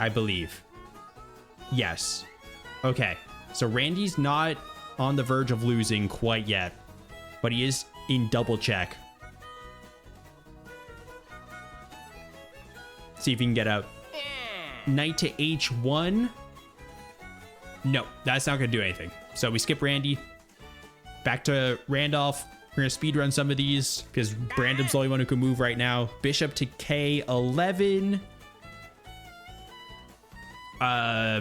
I believe. Yes. Okay, so Randy's not on the verge of losing quite yet, but he is in double check. See if he can get out. Knight to h1. No, that's not going to do anything. So we skip Randy. Back to Randolph. We're going to speedrun some of these because Brandon's the only one who can move right now. Bishop to k11.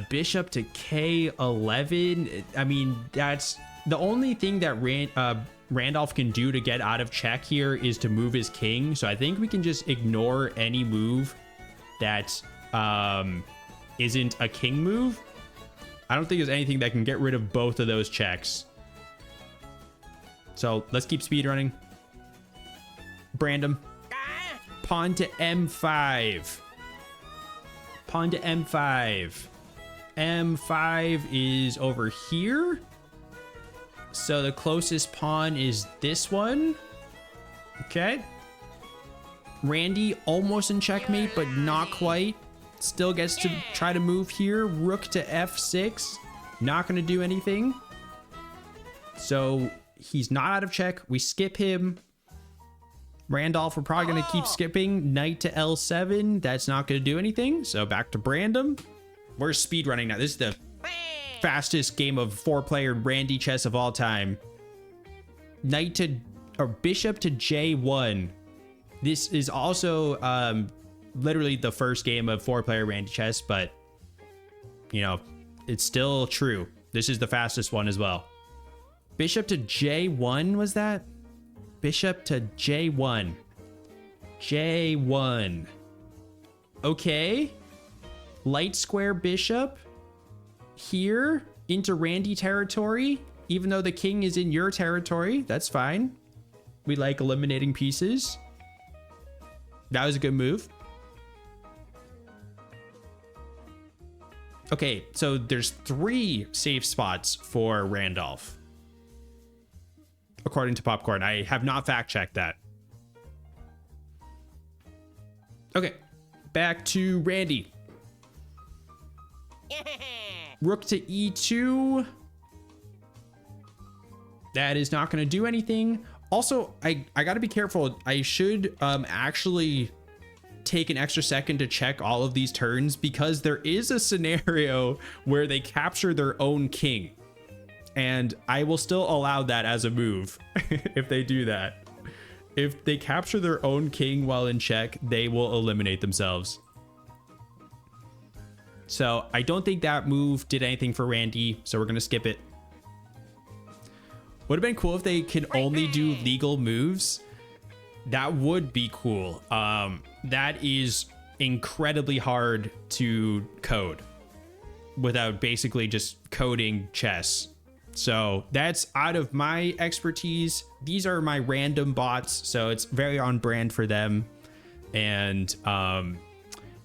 Bishop to k11. I mean, that's the only thing that Randolph can do to get out of check here is to move his king. So I think we can just ignore any move that isn't a king move. I don't think there's anything that can get rid of both of those checks. So let's keep speedrunning. Brandon. Pawn to m5. Pawn to m5. m5 is over here. So the closest pawn is this one. Okay. Randy almost in checkmate, but not quite. Still gets to try to move here. Rook to f6. Not going to do anything. So he's not out of check. We skip him. Randolph, we're probably going to keep skipping. Knight to l7. That's not going to do anything. So back to Brandon. We're speedrunning now. This is the fastest game of 4-player Randy chess of all time. Knight to, or bishop to j1. This is also literally the first game of 4-player Randy chess, but you know, it's still true. This is the fastest one as well. Bishop to j1 was that? Bishop to j1. j1. Okay. Light square bishop here into Randy territory, even though the king is in your territory. That's fine. We like eliminating pieces. That was a good move. Okay, so there's 3 safe spots for Randolph, according to Popcorn. I have not fact-checked that. Okay, back to Randy. Rook to e2. That is not going to do anything. Also, I got to be careful. I should actually take an extra second to check all of these turns, because there is a scenario where they capture their own king. And I will still allow that as a move if they do that. If they capture their own king while in check, they will eliminate themselves. So I don't think that move did anything for Randy, so we're going to skip it. Would have been cool if they could only do legal moves. That would be cool. That is incredibly hard to code without basically just coding chess. So that's out of my expertise. These are my random bots, so it's very on brand for them. And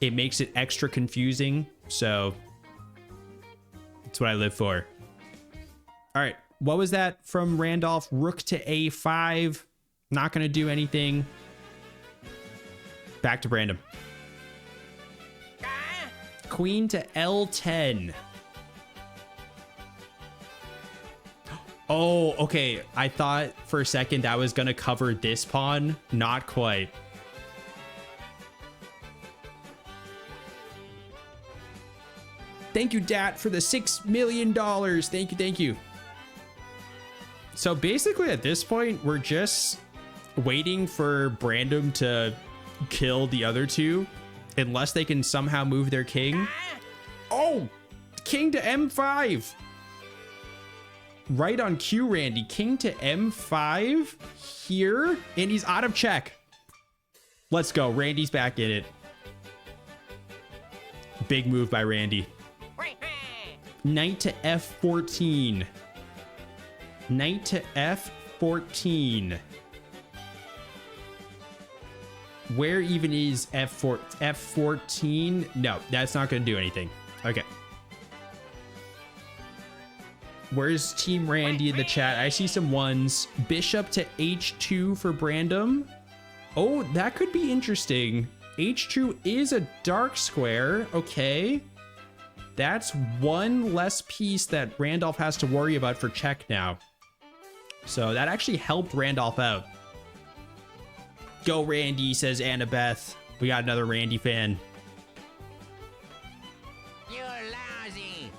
it makes it extra confusing. So that's what I live for. All right. What was that from Randolph? Rook to a5. Not going to do anything. Back to Brandon. Queen to l10. Oh, okay. I thought for a second that was going to cover this pawn. Not quite. Thank you, Dat, for the $6 million. Thank you, thank you. So basically at this point, we're just waiting for Brandon to kill the other two, unless they can somehow move their king. Oh, king to m5. Right on cue, Randy. King to m5 here, and he's out of check. Let's go. Randy's back in it. Big move by Randy. Knight to f14. Knight to f14. Where even is f14? No, that's not going to do anything. Okay. Where's Team Randy in the chat? I see some ones. Bishop to h2 for Brandon. Oh, that could be interesting. h2 is a dark square. Okay. That's one less piece that Randolph has to worry about for check now. So that actually helped Randolph out. Go Randy, says Annabeth. We got another Randy fan. You're lousy.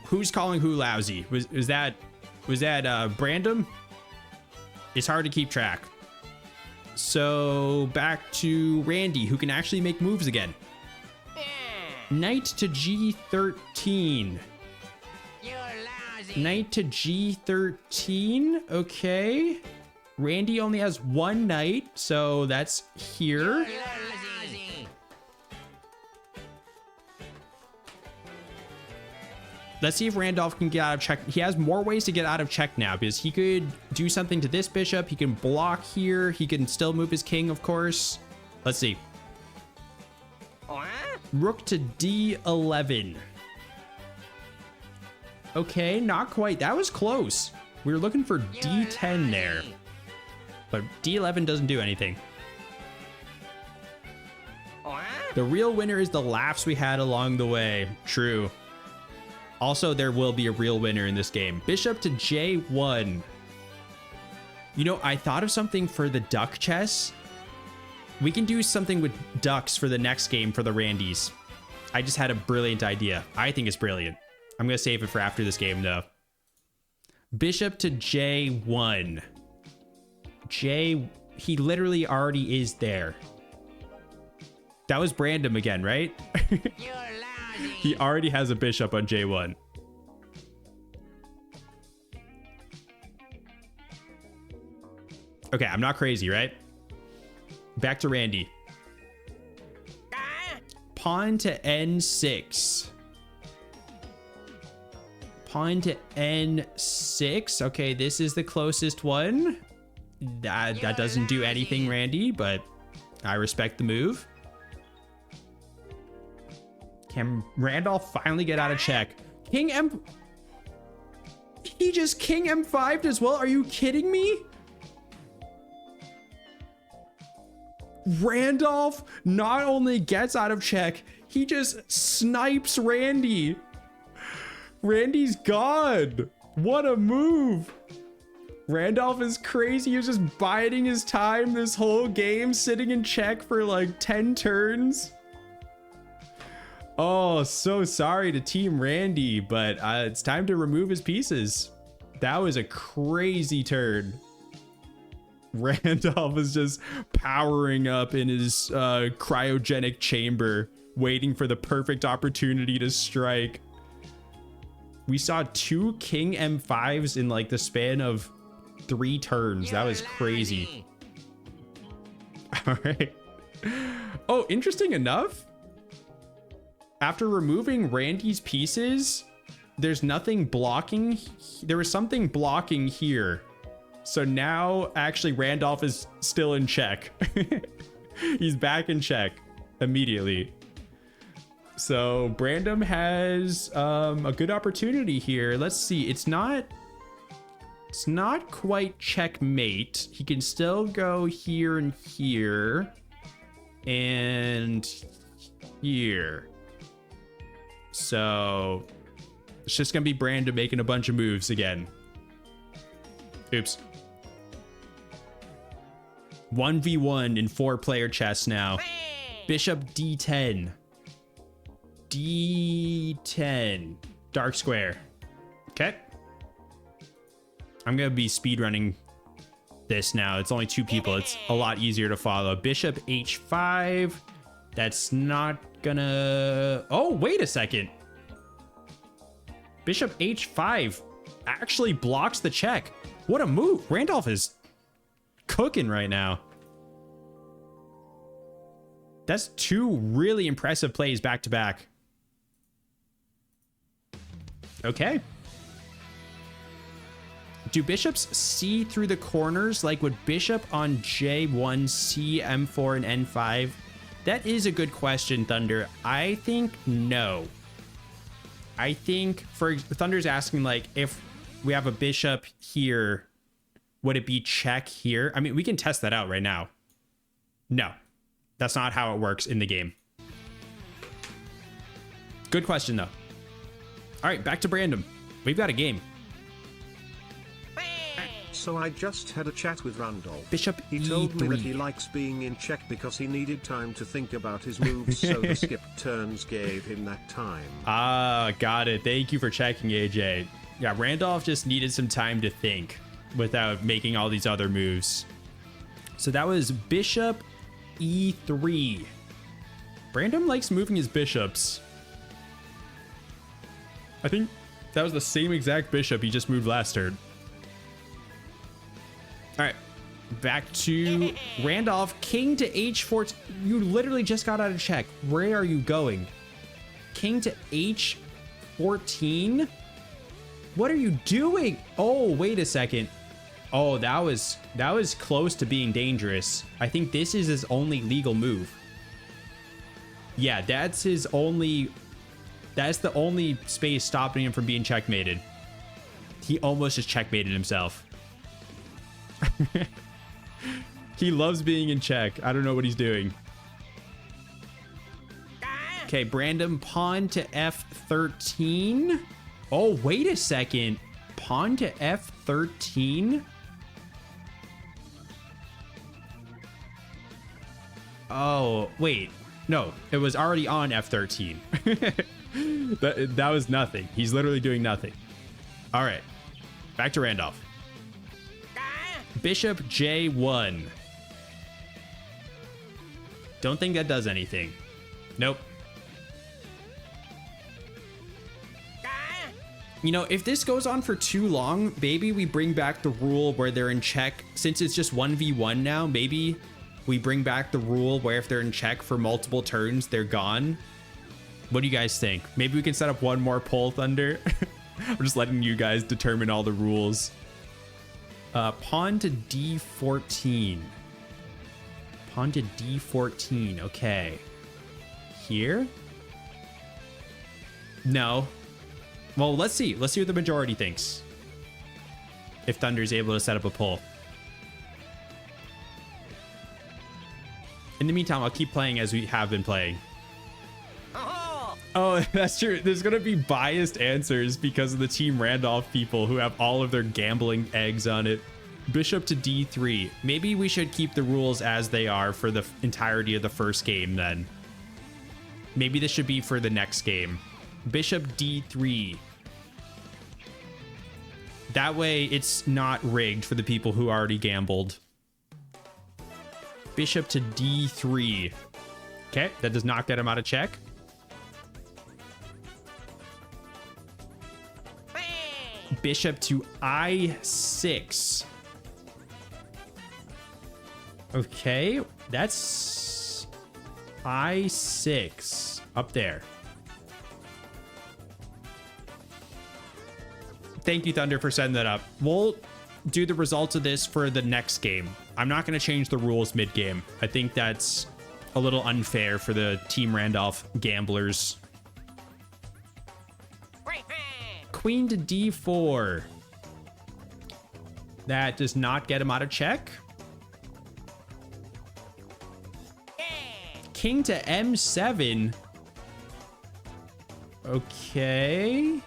Who's calling who lousy? Was that Brandon? It's hard to keep track. So back to Randy, who can actually make moves again. Knight to G13. You're lousy. Knight to G13. Okay. Randy only has one knight, so that's here. You're lousy. Let's see if Randolph can get out of check. He has more ways to get out of check now because he could do something to this bishop. He can block here. He can still move his king, of course. Let's see. What? Rook to D11. Okay, not quite. That was close. We were looking for D10 there, but D11 doesn't do anything. What? The real winner is the laughs we had along the way. True. Also, there will be a real winner in this game. Bishop to J1. You know, I thought of something for the duck chess. We can do something with ducks for the next game for the Randys. I just had a brilliant idea. I think it's brilliant. I'm going to save it for after this game, though. Bishop to J1. He literally already is there. That was Brandon again, right? You're lousy. He already has a bishop on J1. Okay, I'm not crazy, right? Back to Randy. Pawn to N6. Pawn to N6. Okay, this is the closest one. That doesn't do anything, Randy, but I respect the move. Can Randolph finally get out of check? King M... He just King M5'd as well? Are you kidding me? Randolph not only gets out of check, he just snipes Randy. Randy's gone. What a move. Randolph is crazy. He was just biding his time this whole game, sitting in check for like 10 turns. Oh, so sorry to Team Randy, but it's time to remove his pieces. That was a crazy turn. Randolph is just powering up in his cryogenic chamber, waiting for the perfect opportunity to strike. We saw 2 King M5s in like the span of 3 turns. That was crazy. All right. Oh, interesting enough, after removing Randy's pieces, there's nothing blocking. There was something blocking here. So now actually Randolph is still in check. He's back in check immediately. So Brandon has a good opportunity here. Let's see. It's not quite checkmate. He can still go here and here and here. So it's just gonna be Brandon making a bunch of moves again. Oops. 1v1 in 4-player chess now. Bishop D10. D10. Dark square. Okay. I'm going to be speedrunning this now. It's only 2 people. It's a lot easier to follow. Bishop H5. That's not gonna... Oh, wait a second. Bishop H5 actually blocks the check. What a move. Randolph is cooking right now. That's 2 really impressive plays back to back. Okay. Do bishops see through the corners? Like, would bishop on J1 see M4 and N5? That is a good question, Thunder. I think no. I think for Thunder's asking, like, if we have a bishop here, would it be check here? I mean, we can test that out right now. No, that's not how it works in the game. Good question, though. All right, back to Brandon. We've got a game. So I just had a chat with Randolph. Bishop He told me that he E3. likes being in check because he needed time to think about his moves, so the skip turns gave him that time. Ah, got it. Thank you for checking, AJ. Yeah, Randolph just needed some time to think without making all these other moves. So that was Bishop E3. Brandon likes moving his bishops. I think that was the same exact bishop he just moved last turn. All right, back to Randolph. King to H14. You literally just got out of check. Where are you going? King to H14. What are you doing? Oh, wait a second. Oh, that was close to being dangerous. I think this is his only legal move. Yeah, that's the only space stopping him from being checkmated. He almost just checkmated himself. He loves being in check. I don't know what he's doing. Okay, Brandon, pawn to F13. Oh, wait a second. Pawn to F13? Oh, wait. No, it was already on F13. That was nothing. He's literally doing nothing. All right, back to Randolph. Bishop J1. Don't think that does anything. Nope. You know, if this goes on for too long, maybe we bring back the rule where they're in check. Since it's just 1v1 now, maybe we bring back the rule where if they're in check for multiple turns, they're gone. What do you guys think? Maybe we can set up one more poll, Thunder. I'm just letting you guys determine all the rules. Pawn to D14. Pawn to D14. Okay. Here? No. Well, let's see. Let's see what the majority thinks. If Thunder's able to set up a poll. In the meantime, I'll keep playing as we have been playing. Oh, that's true. There's going to be biased answers because of the Team Randolph people who have all of their gambling eggs on it. Bishop to D3. Maybe we should keep the rules as they are for the entirety of the first game then. Maybe this should be for the next game. Bishop D3. That way it's not rigged for the people who already gambled. Bishop to D3. Okay, that does not get him out of check. Bishop to I6. Okay, that's I6 up there. Thank you, Thunder, for setting that up. We'll do the results of this for the next game. I'm not going to change the rules mid-game. I think that's a little unfair for the Team Randolph gamblers. Queen to D4. That does not get him out of check. King to M7. Okay.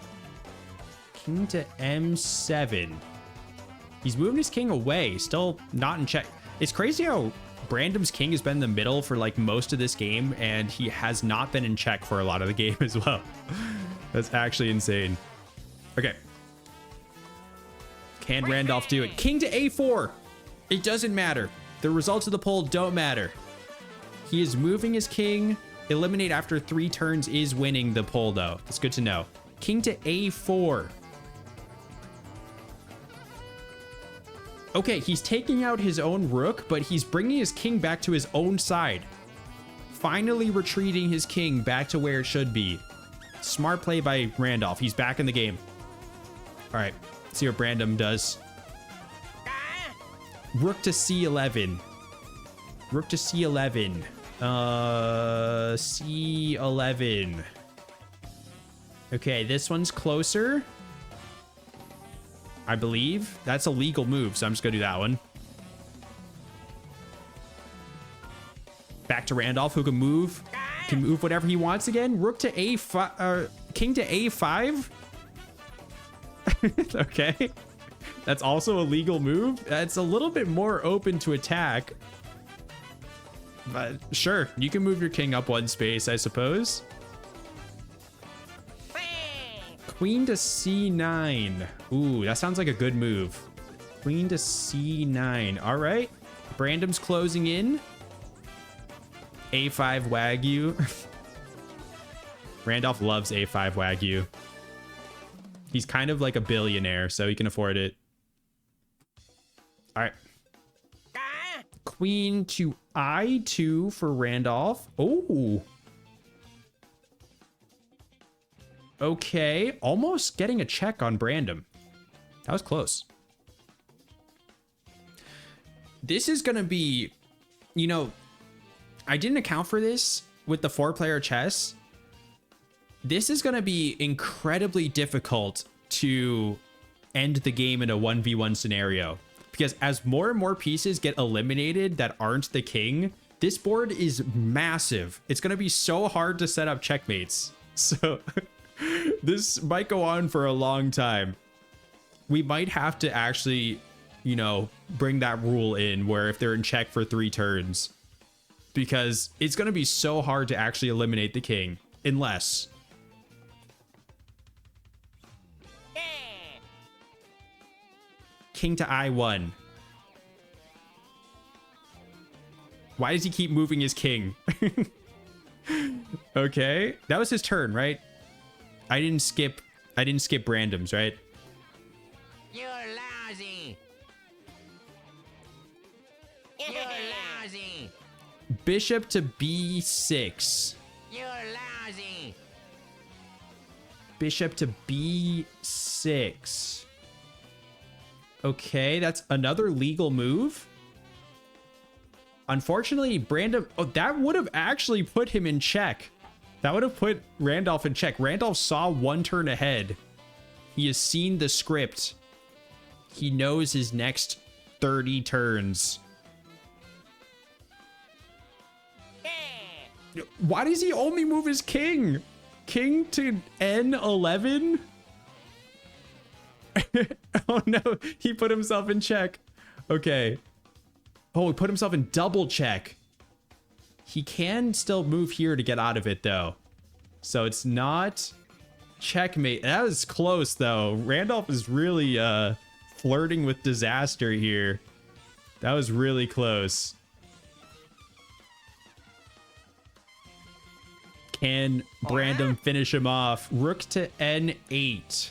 King to M7. He's moving his king away. Still not in check. It's crazy how Brandon's king has been in the middle for like most of this game, and he has not been in check for a lot of the game as well. That's actually insane. Okay. Can Randolph do it? King to A4. It doesn't matter. The results of the poll don't matter. He is moving his king. Eliminate after 3 turns is winning the poll, though. It's good to know. King to A4. Okay, he's taking out his own rook, but he's bringing his king back to his own side. Finally retreating his king back to where it should be. Smart play by Randolph. He's back in the game. All right, let's see what Brandon does. Rook to C11. Rook to C11. C11. Okay, this one's closer, I believe. That's a legal move, so I'm just gonna do that one. Back to Randolph, who can move whatever he wants again. Rook to A5, King to A5. Okay. That's also a legal move. It's a little bit more open to attack. But sure, you can move your king up one space, I suppose. Queen to c9. Ooh, that sounds like a good move. Queen to c9. All right. Brandom's closing in. a5 Wagyu. Randolph loves a5 Wagyu. He's kind of like a billionaire, so he can afford it. All right. Queen to I2 for Randolph. Oh. Okay. Almost getting a check on Brandom. That was close. This is going to be, you know, I didn't account for this with the 4-player chess. This is going to be incredibly difficult to end the game in a 1v1 scenario. Because as more and more pieces get eliminated that aren't the king, this board is massive. It's going to be so hard to set up checkmates. So this might go on for a long time. We might have to actually, you know, bring that rule in where if they're in check for 3 turns, because it's going to be so hard to actually eliminate the king unless king to I1. Why does he keep moving his king? Okay, that was his turn, right? I didn't skip Brandom's, right? You're lousy. You're lousy. Bishop to b6. You're lousy. Bishop to b6. Okay, that's another legal move. Unfortunately, Brandom... Oh, that would have actually put him in check. That would have put Randolph in check. Randolph saw 1 turn ahead. He has seen the script. He knows his next 30 turns. Why does he only move his king? King to n11? Oh no, he put himself in check. Okay. Oh, he put himself in double check. He can still move here to get out of it though. So it's not checkmate. That was close though. Randolph is really flirting with disaster here. That was really close. Can Brandom finish him off? Rook to n8.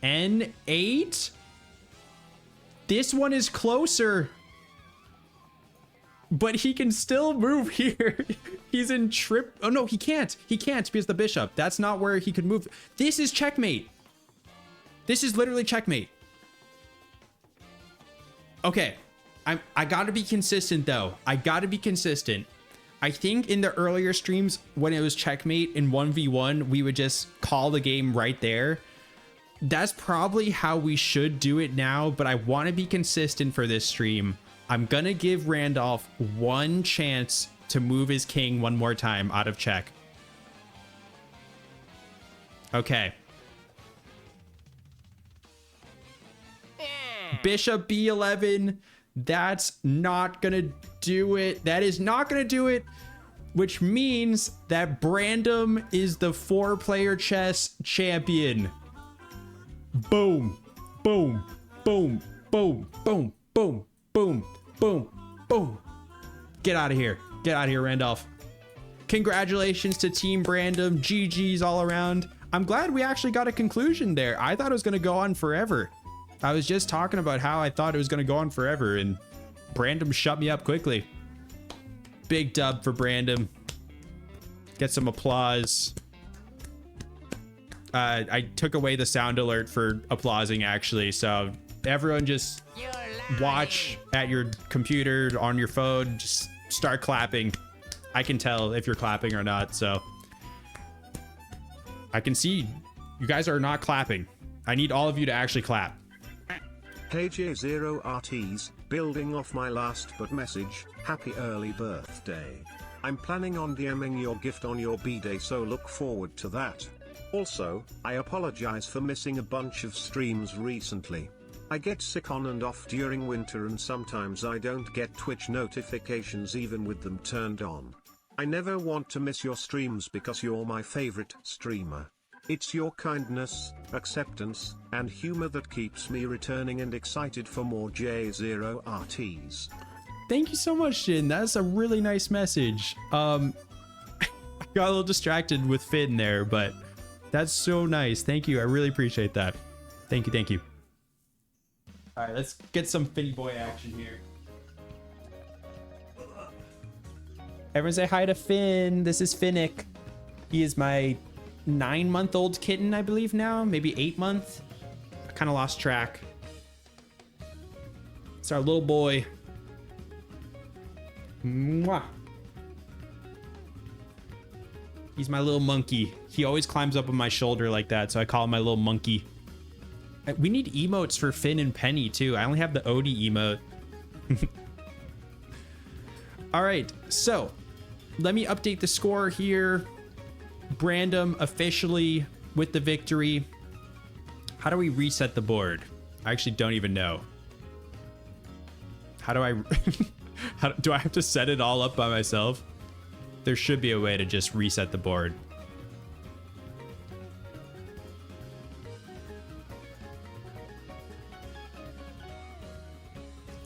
n8? This one is closer. But he can still move here. He's in trip. Oh, no, he can't. He can't because the bishop. That's not where he could move. This is checkmate. This is literally checkmate. Okay. I got to be consistent, though. I got to be consistent. I think in the earlier streams, when it was checkmate in 1v1, we would just call the game right there. That's probably how we should do it now, but I want to be consistent for this stream. I'm going to give Randolph 1 chance to move his king 1 more time out of check. Okay. Bishop b11. That's not going to do it. That is not going to do it. Which means that Brandom is the 4-player chess champion. Boom. Boom. Boom. Boom. Boom. Boom. Boom. Boom. Boom. Get out of here. Get out of here, Randolph. Congratulations to Team Brandom. GG's all around. I'm glad we actually got a conclusion there. I thought it was going to go on forever. I was just talking about how I thought it was going to go on forever, and Brandom shut me up quickly. Big dub for Brandom. Get some applause. I took away the sound alert for applauding, actually, so everyone just watch at your computer, on your phone, just start clapping. I can tell if you're clapping or not, so I can see you guys are not clapping. I need all of you to actually clap. Hey J0RTs, building off my last but message, happy early birthday. I'm planning on DMing your gift on your B-day, so look forward to that. Also, I apologize for missing a bunch of streams recently. I get sick on and off during winter and sometimes I don't get Twitch notifications even with them turned on. I never want to miss your streams because you're my favorite streamer. It's your kindness, acceptance, and humor that keeps me returning and excited for more J0RTs. Thank you so much, Jin. That's a really nice message. I got a little distracted with Finn there, but that's so nice. Thank you. I really appreciate that. Thank you. Thank you. All right, let's get some Finny boy action here. Everyone say hi to Finn. This is Finnick. He is my 9-month-old kitten, I believe now. Maybe 8 month. I kind of lost track. It's our little boy. Mwah. He's my little monkey. He always climbs up on my shoulder like that, so I call him my little monkey. We need emotes for Finn and Penny too. I only have the Odie emote. All right, so let me update the score here. Brandom officially with the victory. How do we reset the board? I actually don't even know. How do I... do I have to set it all up by myself? There should be a way to just reset the board.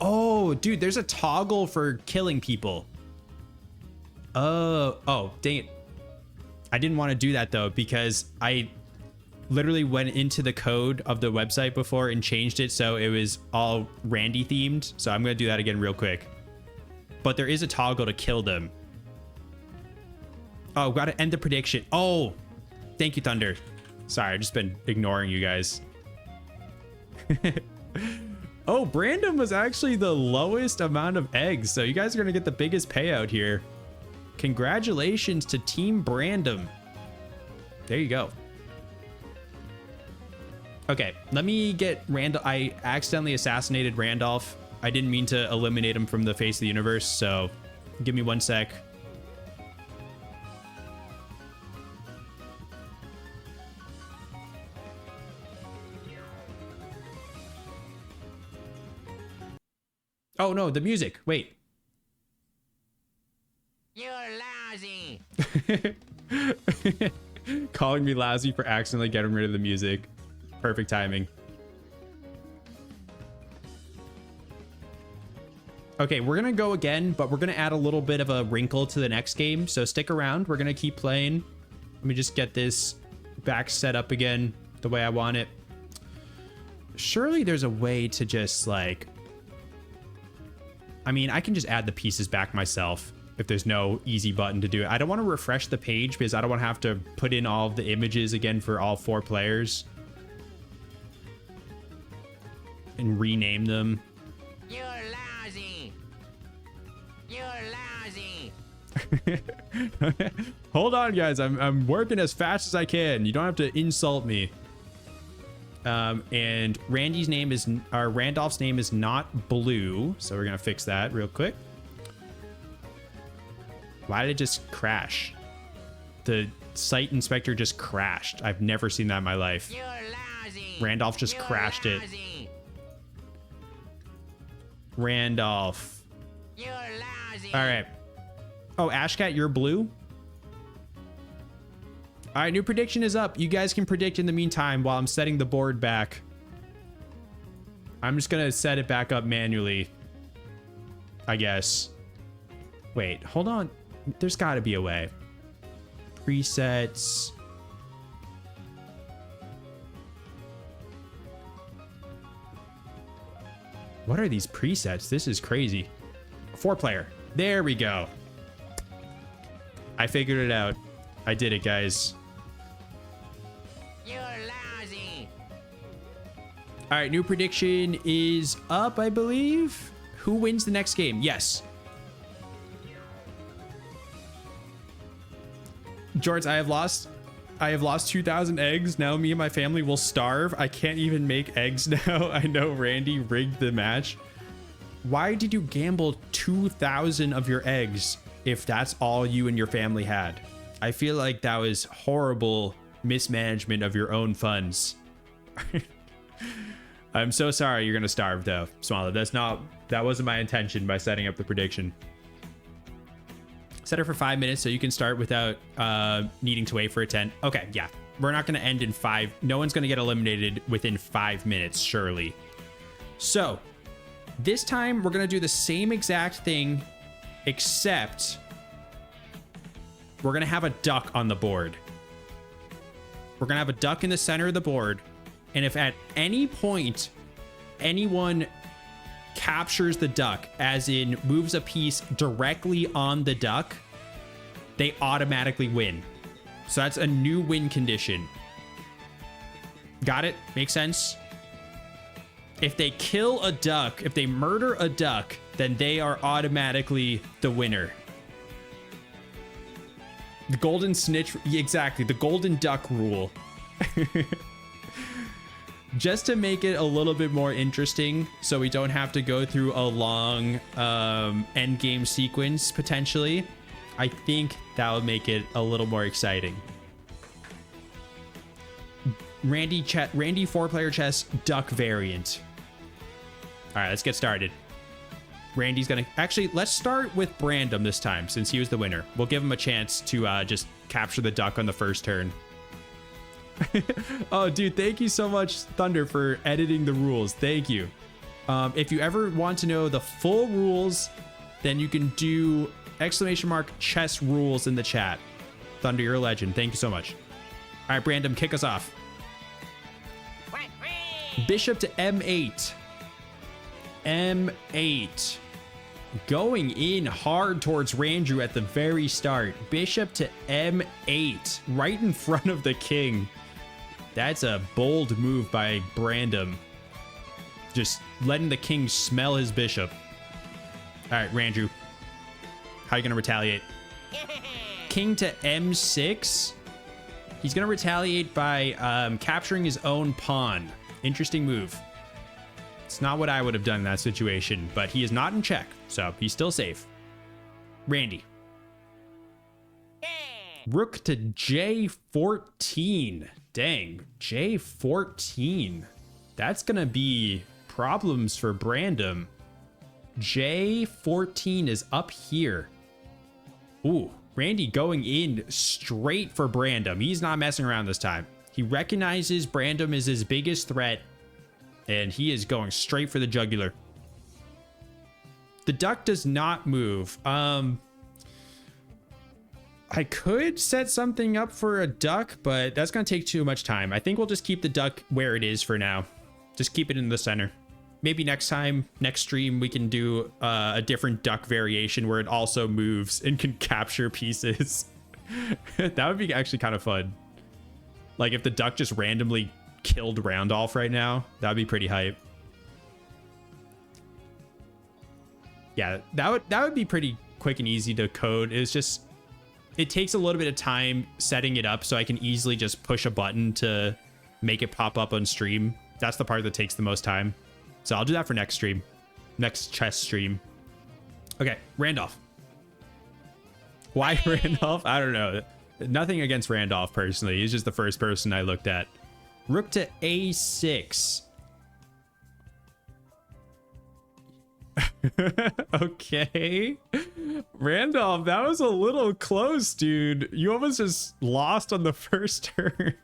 Oh, dude, there's a toggle for killing people. Oh, dang it. I didn't want to do that though, because I literally went into the code of the website before and changed it so it was all Randy themed. So I'm going to do that again real quick. But there is a toggle to kill them. Oh, got to end the prediction. Oh, thank you, Thunder. Sorry, I've just been ignoring you guys. Oh, Brandon was actually the lowest amount of eggs. So you guys are going to get the biggest payout here. Congratulations to Team Brandon. There you go. Okay, let me get Randall. I accidentally assassinated Randolph. I didn't mean to eliminate him from the face of the universe, so give me 1 sec. Oh no, the music. Wait. You're lousy. Calling me lousy for accidentally getting rid of the music. Perfect timing. Okay, we're gonna go again, but we're gonna add a little bit of a wrinkle to the next game, so stick around. We're gonna keep playing. Let me just get this back set up again the way I want it. Surely there's a way to just like... I mean, I can just add the pieces back myself if there's no easy button to do it. I don't want to refresh the page because I don't want to have to put in all of the images again for all 4 players. And rename them. You're lousy. You're lousy. Hold on, guys. I'm working as fast as I can. You don't have to insult me. And Randolph's name is not Blue, so we're gonna fix that real quick. Why did it just crash? The site inspector just crashed. I've never seen that in my life. You're lousy. Randolph just You're crashed it. lousy. Randolph. You're lousy. All right. Oh, Ashcat, you're Blue. All right, new prediction is up. You guys can predict in the meantime while I'm setting the board back. I'm just gonna set it back up manually, I guess. Wait, hold on. There's got to be a way. Presets. What are these presets? This is crazy. 4-player. There we go. I figured it out. I did it, guys. You're lousy. All right, new prediction is up, I believe. Who wins the next game? Yes. Jorts, I have lost 2,000 eggs. Now me and my family will starve. I can't even make eggs now. I know Randy rigged the match. Why did you gamble 2,000 of your eggs if that's all you and your family had? I feel like that was horrible mismanagement of your own funds. I'm so sorry you're gonna starve though, Swallow. That wasn't my intention by setting up the prediction. Set it for 5 minutes so you can start without needing to wait for a 10. Okay, yeah. We're not gonna end in 5. No one's gonna get eliminated within 5 minutes, surely. So, this time we're gonna do the same exact thing, except we're gonna have a duck on the board. We're gonna have a duck in the center of the board. And if at any point anyone captures the duck, as in moves a piece directly on the duck, they automatically win. So that's a new win condition. Got it? Makes sense? If they kill a duck, if they murder a duck, then they are automatically the winner. The golden snitch, exactly, the golden duck rule. Just to make it a little bit more interesting, so we don't have to go through a long end game sequence, potentially, I think that would make it a little more exciting. Randy 4-player chess duck variant. All right, let's get started. Randy's gonna... Actually, let's start with Brandom this time, since he was the winner. We'll give him a chance to just capture the duck on the first turn. Oh, dude, thank you so much, Thunder, for editing the rules. Thank you. If you ever want to know the full rules, then you can do !chess rules in the chat. Thunder, you're a legend. Thank you so much. All right, Brandom, kick us off. Bishop to M8. M8. Going in hard towards Randrew at the very start. Bishop to M8. Right in front of the king. That's a bold move by Brandom. Just letting the king smell his bishop. All right, Randrew. How are you going to retaliate? King to M6. He's going to retaliate by capturing his own pawn. Interesting move. It's not what I would have done in that situation, but he is not in check, so he's still safe. Randy. Rook to J14. Dang, J14. That's gonna be problems for Brandom. J14 is up here. Ooh, Randy going in straight for Brandom. He's not messing around this time. He recognizes Brandom is his biggest threat, and he is going straight for the jugular. The duck does not move. I could set something up for a duck, but that's going to take too much time. I think we'll just keep the duck where it is for now. Just keep it in the center. Maybe next time, next stream, we can do a different duck variation where it also moves and can capture pieces. That would be actually kind of fun. Like if the duck just randomly killed Randolph right now, that'd be pretty hype. Yeah, that would be pretty quick and easy to code. It's just... It takes a little bit of time setting it up so I can easily just push a button to make it pop up on stream. That's the part that takes the most time. So I'll do that for next stream. Next chess stream. Okay, Randolph. Why Randolph? I don't know. Nothing against Randolph personally. He's just the first person I looked at. Rook to A6. Okay. Randolph, that was a little close, dude. You almost just lost on the first turn.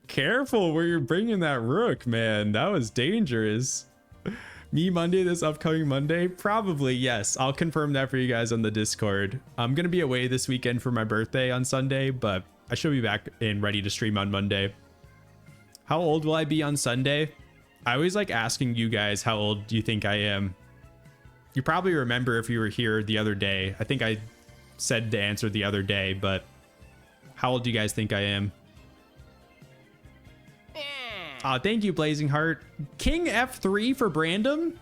Careful where you're bringing that rook, man. That was dangerous. Me Monday, this upcoming Monday? Probably, yes. I'll confirm that for you guys on the Discord. I'm going to be away this weekend for my birthday on Sunday, but I should be back and ready to stream on Monday. How old will I be on Sunday? I always like asking you guys how old do you think I am. You probably remember if you were here the other day. I think I said the answer the other day, but how old do you guys think I am? Thank you, Blazing Heart. King F3 for Brandom?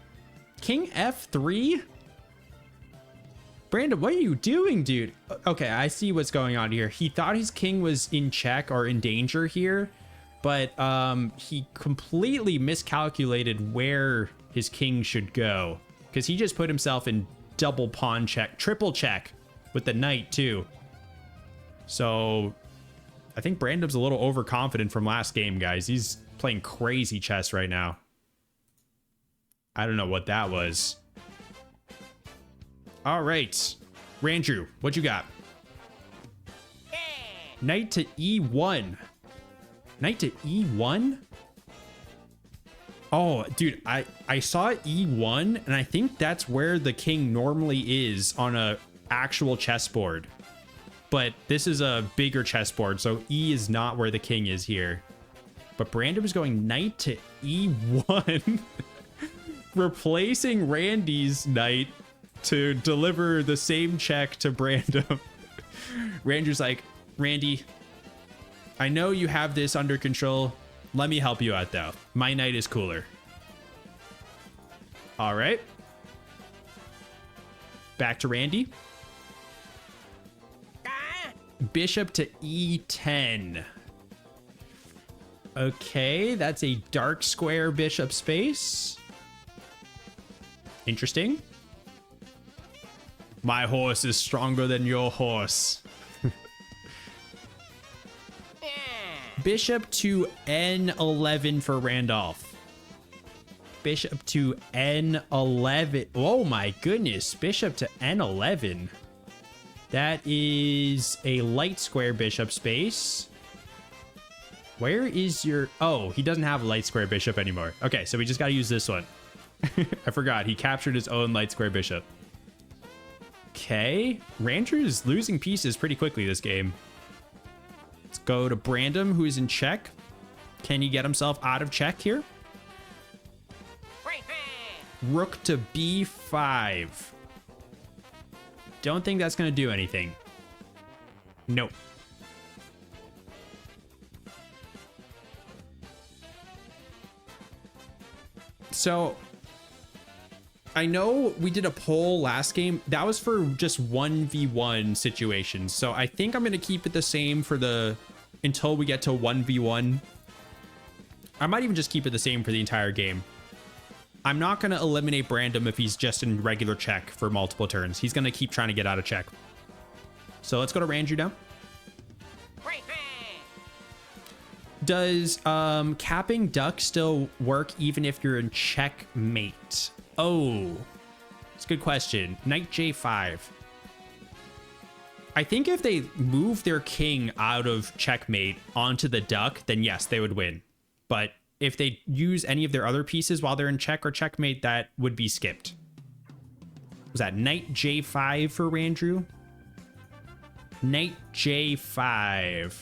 King F3? Brandon, what are you doing, dude? Okay, I see what's going on here. He thought his king was in check or in danger here, but he completely miscalculated where his king should go, because he just put himself in double pawn check, triple check with the knight too. So I think Brandom's a little overconfident from last game, guys. He's playing crazy chess right now. I don't know what that was. All right. Randrew, what you got? Knight to E1. Knight to E1? Oh, dude, I saw E1, and I think that's where the king normally is on a actual chessboard. But this is a bigger chessboard, so E is not where the king is here. But Brandon is going knight to E1, replacing Randy's knight to deliver the same check to Brandon. Randy's like, Randy, I know you have this under control. Let me help you out, though. My knight is cooler. All right. Back to Randy. Bishop to E10. Okay, that's a dark square bishop space. Interesting. My horse is stronger than your horse. Bishop to N11 for Randolph. Bishop to N11. Oh my goodness. Bishop to N11. That is a light square bishop space. Where is your... Oh, he doesn't have a light square bishop anymore. Okay, so we just got to use this one. I forgot. He captured his own light square bishop. Okay. Randrew's losing pieces pretty quickly this game. Let's go to Brandon, who is in check. Can he get himself out of check here? Rook to B5. Don't think that's going to do anything. Nope. So, I know we did a poll last game. That was for just 1v1 situations. So I think I'm going to keep it the same for until we get to 1v1. I might even just keep it the same for the entire game. I'm not going to eliminate Brandon if he's just in regular check for multiple turns. He's going to keep trying to get out of check. So let's go to Randrew now. Does capping duck still work even if you're in checkmate? Oh, it's a good question. Knight J5. I think if they move their king out of checkmate onto the duck, then yes, they would win. But if they use any of their other pieces while they're in check or checkmate, that would be skipped. Was that Knight J5 for Randrew? Knight J5.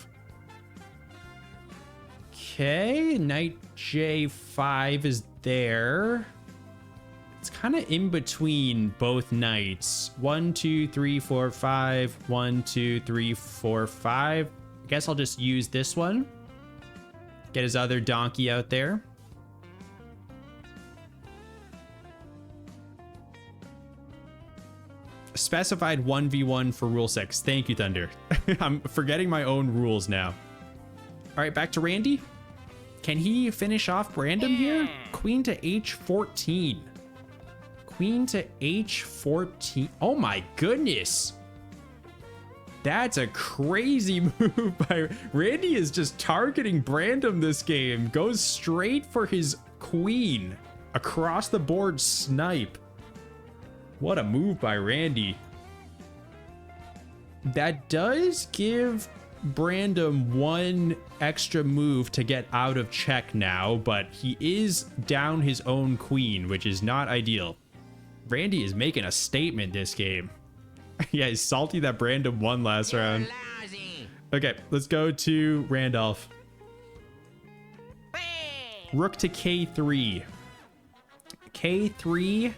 Okay, Knight J5 is there. It's kind of in between both knights. 1, 2, 3, 4, 5. 1, 2, 3, 4, 5. I guess I'll just use this one. Get his other donkey out there. Specified 1v1 for rule 6. Thank you, Thunder. I'm forgetting my own rules now. All right, back to Randy. Can he finish off Brandon here? Queen to H14. Queen to H14. Oh my goodness. That's a crazy move by Randy. Is just targeting Brandon this game. Goes straight for his queen. Across the board snipe. What a move by Randy. That does give Brandon one extra move to get out of check now, but he is down his own queen, which is not ideal. Randy is making a statement this game. Yeah, he's salty that Brandon won last round. Okay, let's go to Randolph. Rook to K3. K3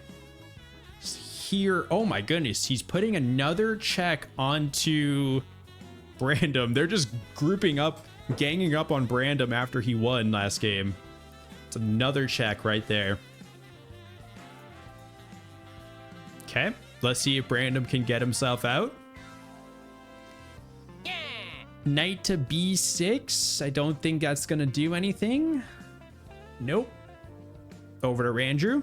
here. Oh my goodness, he's putting another check onto Brandon. They're just grouping up, ganging up on Brandon after he won last game. It's another check right there. Okay, let's see if Brandon can get himself out. Yeah. Knight to B6. I don't think that's gonna do anything. Nope. Over to Randrew.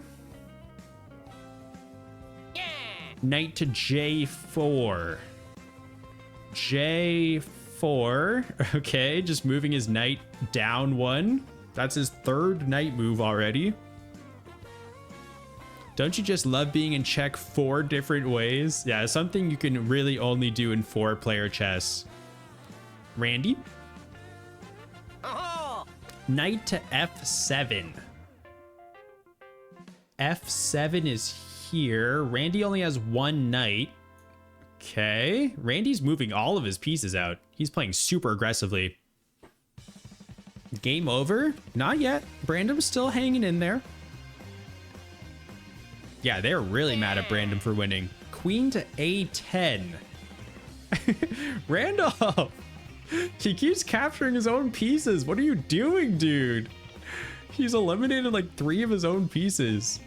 Knight to J4. J4. e4. Okay, just moving his knight down one. That's his third knight move already. Don't you just love being in check 4 different ways? Yeah, something you can really only do in 4-player chess. Randy? Knight to f7. f7 is here. Randy only has 1 knight. Okay. Randy's moving all of his pieces out. He's playing super aggressively. Game over? Not yet. Brandon's still hanging in there. Yeah, they're really mad at Brandon for winning. Queen to a10. Randolph! He keeps capturing his own pieces. What are you doing, dude? He's eliminated like 3 of his own pieces.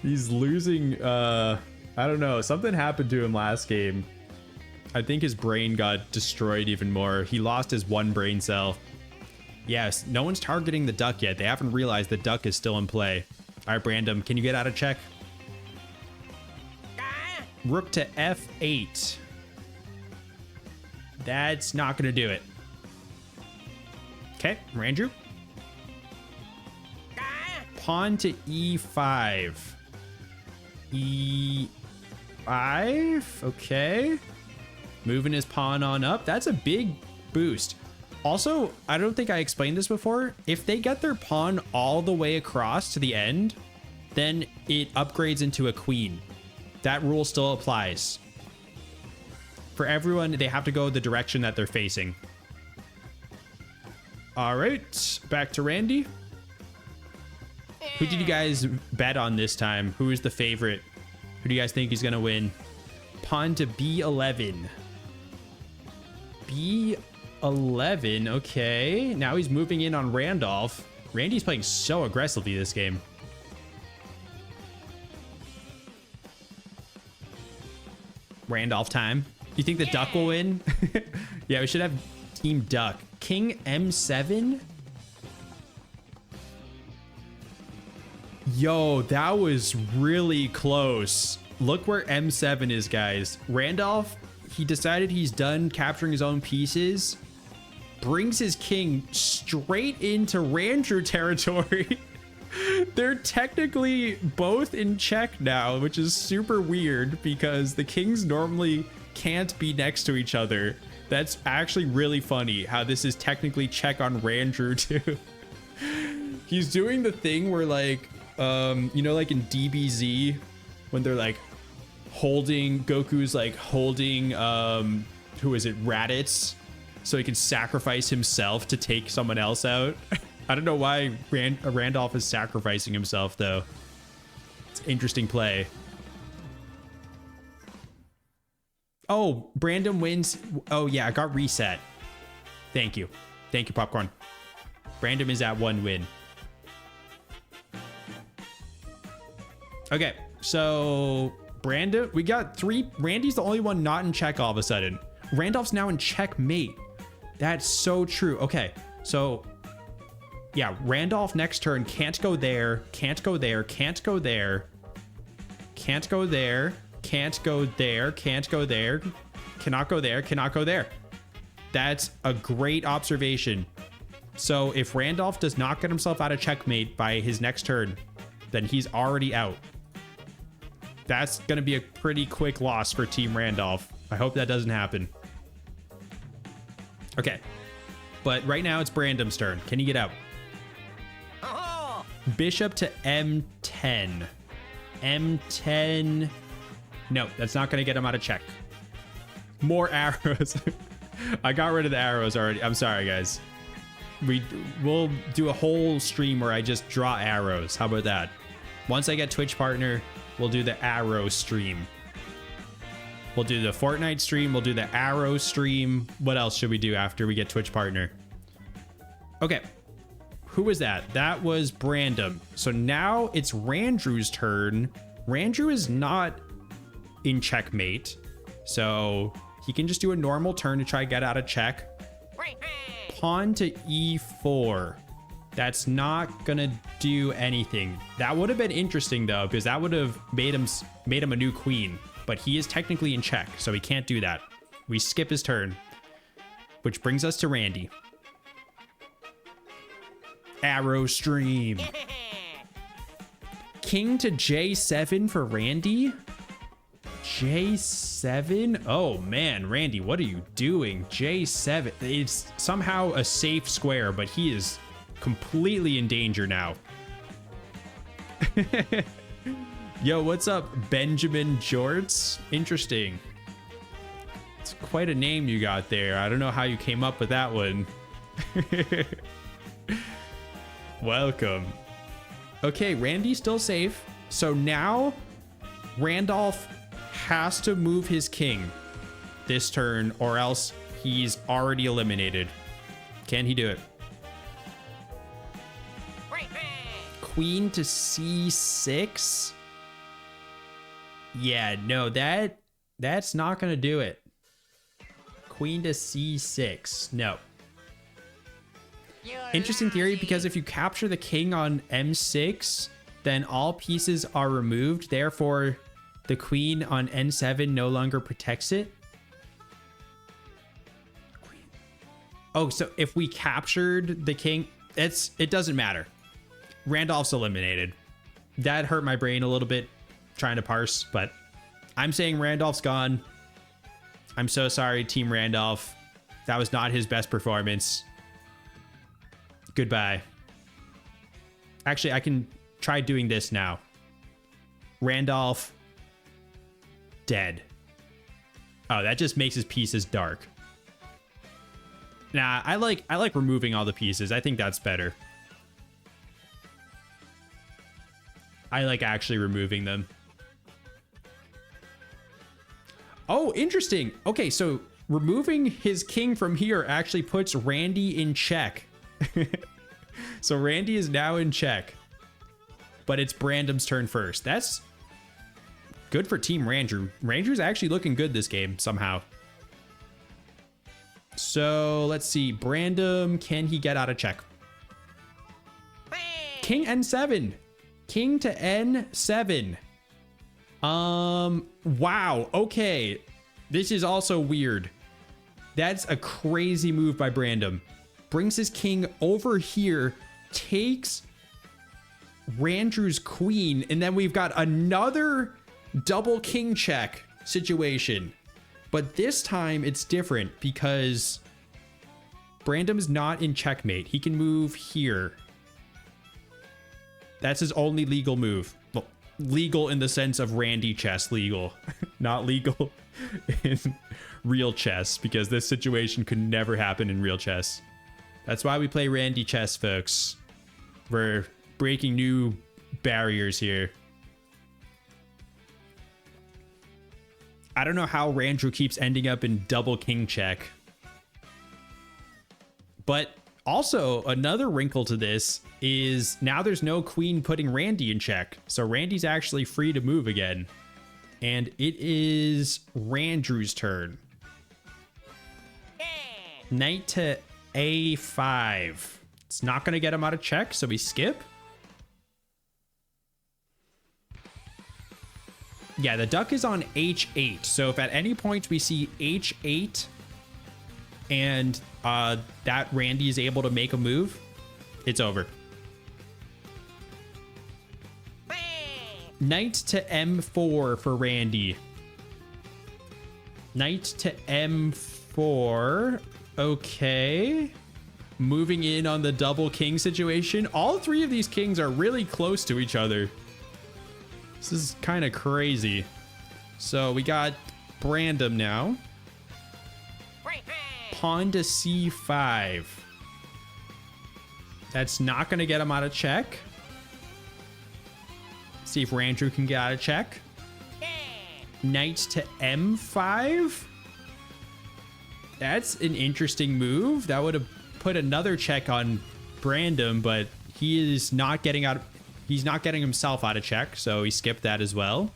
He's losing, I don't know. Something happened to him last game. I think his brain got destroyed even more. He lost his 1 brain cell. Yes, no one's targeting the duck yet. They haven't realized the duck is still in play. All right, Brandon, can you get out of check? Rook to f8. That's not going to do it. Okay, Randrew. Pawn to e5. e5. Okay. Moving his pawn on up. That's a big boost. Also, I don't think I explained this before. If they get their pawn all the way across to the end, then it upgrades into a queen. That rule still applies. For everyone, they have to go the direction that they're facing. All right, back to Randy. Who did you guys bet on this time? Who is the favorite? Who do you guys think is going to win? Pawn to b11. b11, okay. Now he's moving in on Randolph. Randy's playing so aggressively this game. Randolph time. You think the duck will win? Yeah, we should have team duck. King m7. Yo, that was really close. Look where m7 is, guys. Randolph, he decided he's done capturing his own pieces. Brings his king straight into Randrew territory. They're technically both in check now, which is super weird because the kings normally can't be next to each other. That's actually really funny how this is technically check on Randrew too. He's doing the thing where like, you know, like in DBZ when they're like holding, Goku's like holding, who is it, Raditz, so he can sacrifice himself to take someone else out. I don't know why Randolph is sacrificing himself though. It's an interesting play. Oh, Brandon wins. Oh yeah, I got reset. Thank you. Thank you, Popcorn. Brandon is at 1 win. Okay, so Brandon, we got 3. Randy's the only one not in check all of a sudden. Randolph's now in checkmate. That's so true. Okay, so yeah, Randolph next turn can't go there, can't go there, can't go there, can't go there, can't go there, can't go there, cannot go there, cannot go there. That's a great observation. So if Randolph does not get himself out of checkmate by his next turn, then he's already out. That's going to be a pretty quick loss for Team Randolph. I hope that doesn't happen. Okay. But right now it's Brandon's turn. Can he get out? Bishop to m10. m10. No, that's not going to get him out of check. More arrows. I got rid of the arrows already. I'm sorry, guys. We'll do a whole stream where I just draw arrows. How about that? Once I get Twitch partner, we'll do the arrow stream. We'll do the Fortnite stream. We'll do the arrow stream. What else should we do after we get Twitch partner? Okay. Who was that? That was Brandon. So now it's Randrew's turn. Randrew is not in checkmate, so he can just do a normal turn to try to get out of check. Pawn to e4. That's not gonna do anything. That would have been interesting though, because that would have made him a new queen, but he is technically in check, so he can't do that. We skip his turn, which brings us to Randy. Arrow stream. King to J7 for Randy. J7? Oh man, Randy, what are you doing? J7. It's somehow a safe square, but he is completely in danger now. Yo, what's up, Benjamin Jorts? Interesting. It's quite a name you got there. I don't know how you came up with that one. Welcome. Okay, Randy's still safe. So now Randolph has to move his king this turn or else he's already eliminated. Can he do it? Queen to C6? Yeah, no, that's not gonna do it. Queen to C6. No. Interesting theory, because if you capture the king on M6, then all pieces are removed. Therefore, the queen on N7 no longer protects it. Oh, so if we captured the king, it doesn't matter. Randolph's eliminated. That hurt my brain a little bit trying to parse, but I'm saying Randolph's gone. I'm so sorry, Team Randolph. That was not his best performance. Goodbye. Actually, I can try doing this now. Randolph, dead. Oh, that just makes his pieces dark. Nah, I like removing all the pieces. I think that's better. I like actually removing them. Oh, interesting. Okay, so removing his king from here actually puts Randy in check. So Randy is now in check. But it's Brandom's turn first. That's good for Team Randrew. Randrew's actually looking good this game somehow. So let's see. Brandom, can he get out of check? King N7. King to N7. Wow. Okay. This is also weird. That's a crazy move by Brandom. Brings his king over here, takes Randrew's queen, and then we've got another double king check situation. But this time it's different because Brandom's not in checkmate. He can move here. That's his only legal move. Well, legal in the sense of Randy chess legal, not legal in real chess, because this situation could never happen in real chess. That's why we play Randy chess, folks. We're breaking new barriers here. I don't know how Randrew keeps ending up in double king check. But also, another wrinkle to this is now there's no queen putting Randy in check. So Randy's actually free to move again. And it is Randrew's turn. Knight to A5. It's not going to get him out of check, so we skip. Yeah, the duck is on H8. So if at any point we see H8 and that Randy is able to make a move, it's over. Knight to M4 for Randy. Knight to M4. Okay. Moving in on the double king situation. All three of these kings are really close to each other. This is kind of crazy. So we got Brandom now. Pawn to C5. That's not going to get him out of check. See if Randrew can get out of check. Knight to M5. That's an interesting move. That would have put another check on Brandom, but he is not getting out. He's not getting himself out of check, so he skipped that as well.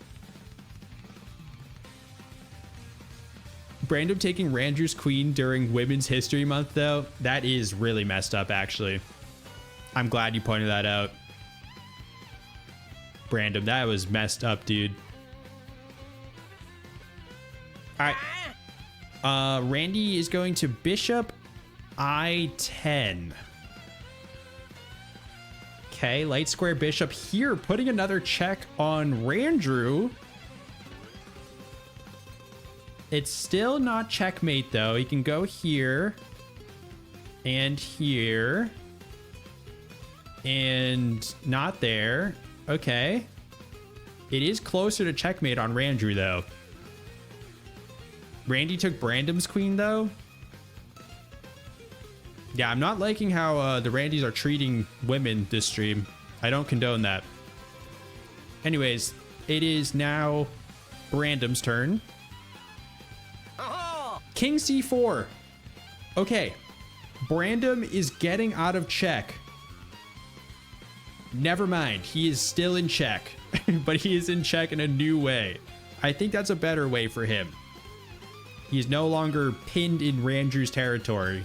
Brandom taking Randrew's queen during Women's History Month, though, that is really messed up, actually. I'm glad you pointed that out. Brandom, that was messed up, dude. All right. Randy is going to bishop I10. Okay, light square bishop here, putting another check on Randrew. It's still not checkmate though. He can go here and here and not there. Okay. It is closer to checkmate on Randrew though. Randy took Brandon's queen though. Yeah, I'm not liking how the Randys are treating women this stream. I don't condone that. Anyways, it is now Brandon's turn. King C4. Okay. Brandon is getting out of check. Never mind. He is still in check. But he is in check in a new way. I think that's a better way for him. He's no longer pinned in Randrew's territory,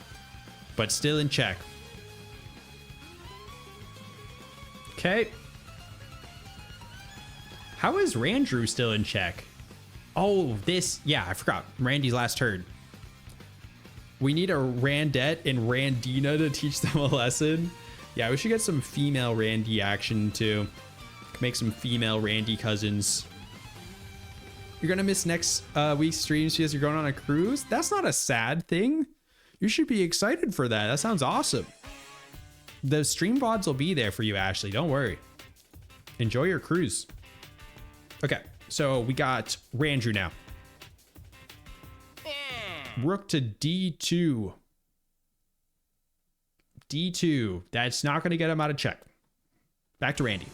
but still in check. Okay. How is Randrew still in check? Oh, this. Yeah, I forgot. Randy's last turn. We need a Randette and Randina to teach them a lesson. Yeah, we should get some female Randy action too. Make some female Randy cousins. You're gonna miss next week's streams because you're going on a cruise? That's not a sad thing. You should be excited for that. That sounds awesome. The stream VODs will be there for you, Ashley. Don't worry. Enjoy your cruise. Okay, so we got Randrew now. Rook to D2. D2. That's not going to get him out of check. Back to Randy.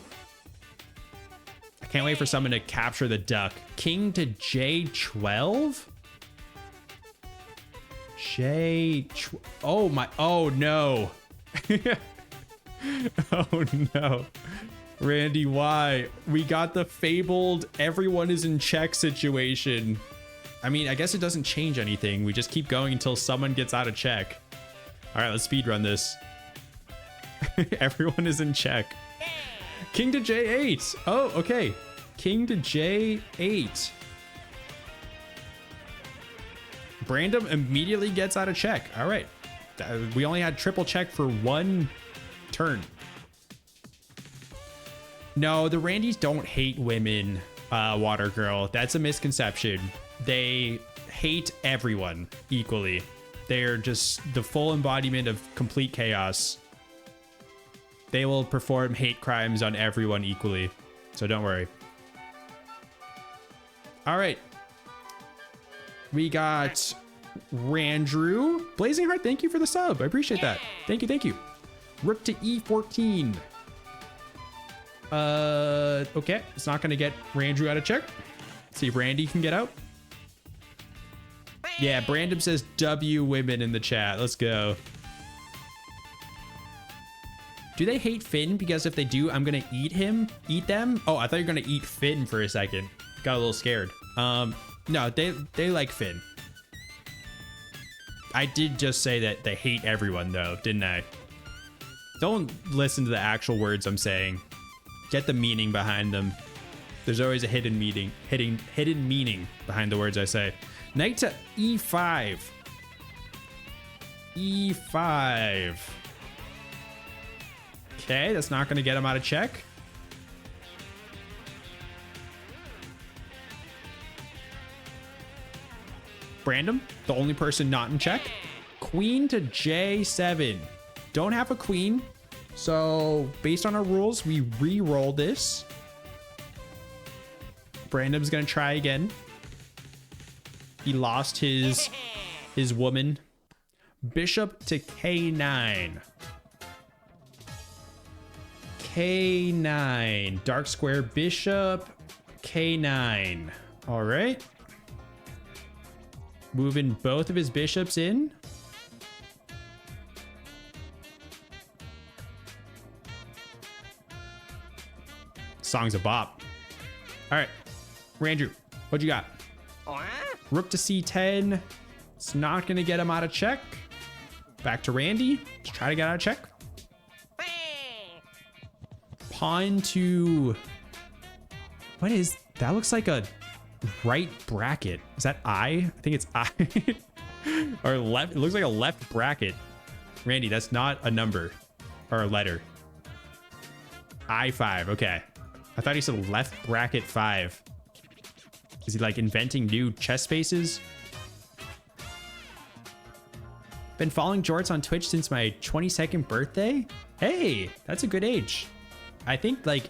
I can't wait for someone to capture the duck. King to J12? Oh my. Oh no. Oh no. Randy, why? We got the fabled everyone is in check situation. I mean, I guess it doesn't change anything. We just keep going until someone gets out of check. All right, let's speedrun this. Everyone is in check. King to J8. Oh, okay. King to J8. Brandon immediately gets out of check. All right. We only had triple check for one turn. No, the Randys don't hate women, Water Girl. That's a misconception. They hate everyone equally. They're just the full embodiment of complete chaos. They will perform hate crimes on everyone equally. So don't worry. All right. We got Randrew. Blazing Heart, thank you for the sub. I appreciate that. Thank you, thank you. Rook to E14. Okay. It's not going to get Randrew out of check. Let's see if Randy can get out. Yeah, Brandon says W women in the chat. Let's go. Do they hate Finn? Because if they do, I'm going to eat them. Oh, I thought you were going to eat Finn for a second. Got a little scared. No, they like Finn. I did just say that they hate everyone though, didn't I? Don't listen to the actual words I'm saying. Get the meaning behind them. There's always a hidden meaning behind the words I say. Knight to E5. E5. Okay, that's not going to get him out of check. Brandon, the only person not in check. Queen to J7. Don't have a queen. So based on our rules, we re-roll this. Brandon's going to try again. He lost his woman. Bishop to K9. K9. Dark square bishop. K9. All right. Moving both of his bishops in. Song's a bop. All right. Randrew, what you got? Rook to C10. It's not going to get him out of check. Back to Randy. Let's try to get out of check. Pawn to... What is... That looks like a right bracket. Is that I? I think it's I. Or left, it looks like a left bracket. Randy, that's not a number or a letter. I5, okay. I thought he said left bracket 5. Is he like inventing new chess spaces? Been following jorts on Twitch since my 22nd birthday. Hey, that's a good age. I think like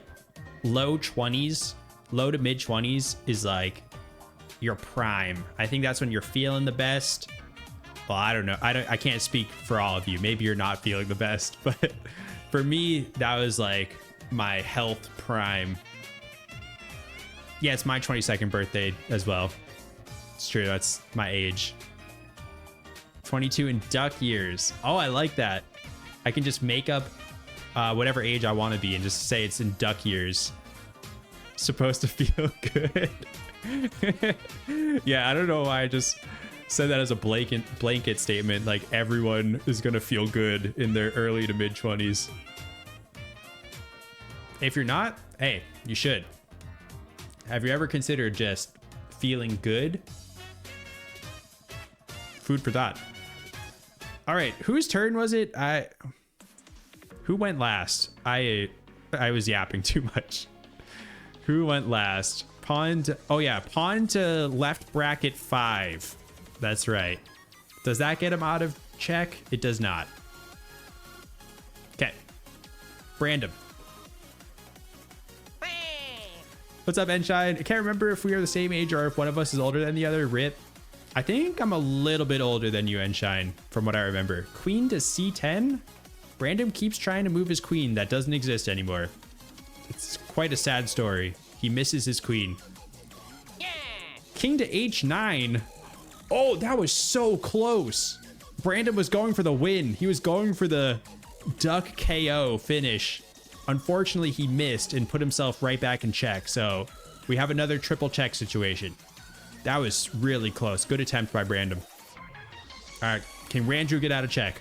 low 20s, low to mid 20s is like your prime. I think that's when you're feeling the best. Well, I don't know. I can't speak for all of you. Maybe you're not feeling the best, but for me, that was like my health prime. Yeah, it's my 22nd birthday as well. It's true. That's my age. 22 in duck years. Oh, I like that. I can just make up whatever age I want to be and just say it's in duck years. Supposed to feel good. Yeah, I don't know why I just said that as a blanket statement. Like everyone is going to feel good in their early to mid 20s. If you're not, hey, you should. Have you ever considered just feeling good? Food for thought. All right, whose turn was it? Who went last? I was yapping too much. Who went last? Pawn to, oh yeah, pawn to left bracket 5. That's right. Does that get him out of check? It does not. Okay. Brandon. What's up, Enshine? I can't remember if we are the same age or if one of us is older than the other. Rip. I think I'm a little bit older than you, Enshine, from what I remember. Queen to c10? Brandon keeps trying to move his queen that doesn't exist anymore. It's quite a sad story. He misses his queen. Yeah. King to h9. Oh, that was so close. Brandon was going for the win. He was going for the duck KO finish. Unfortunately, he missed and put himself right back in check. So we have another triple check situation. That was really close. Good attempt by Brandon. All right. Can Randrew get out of check?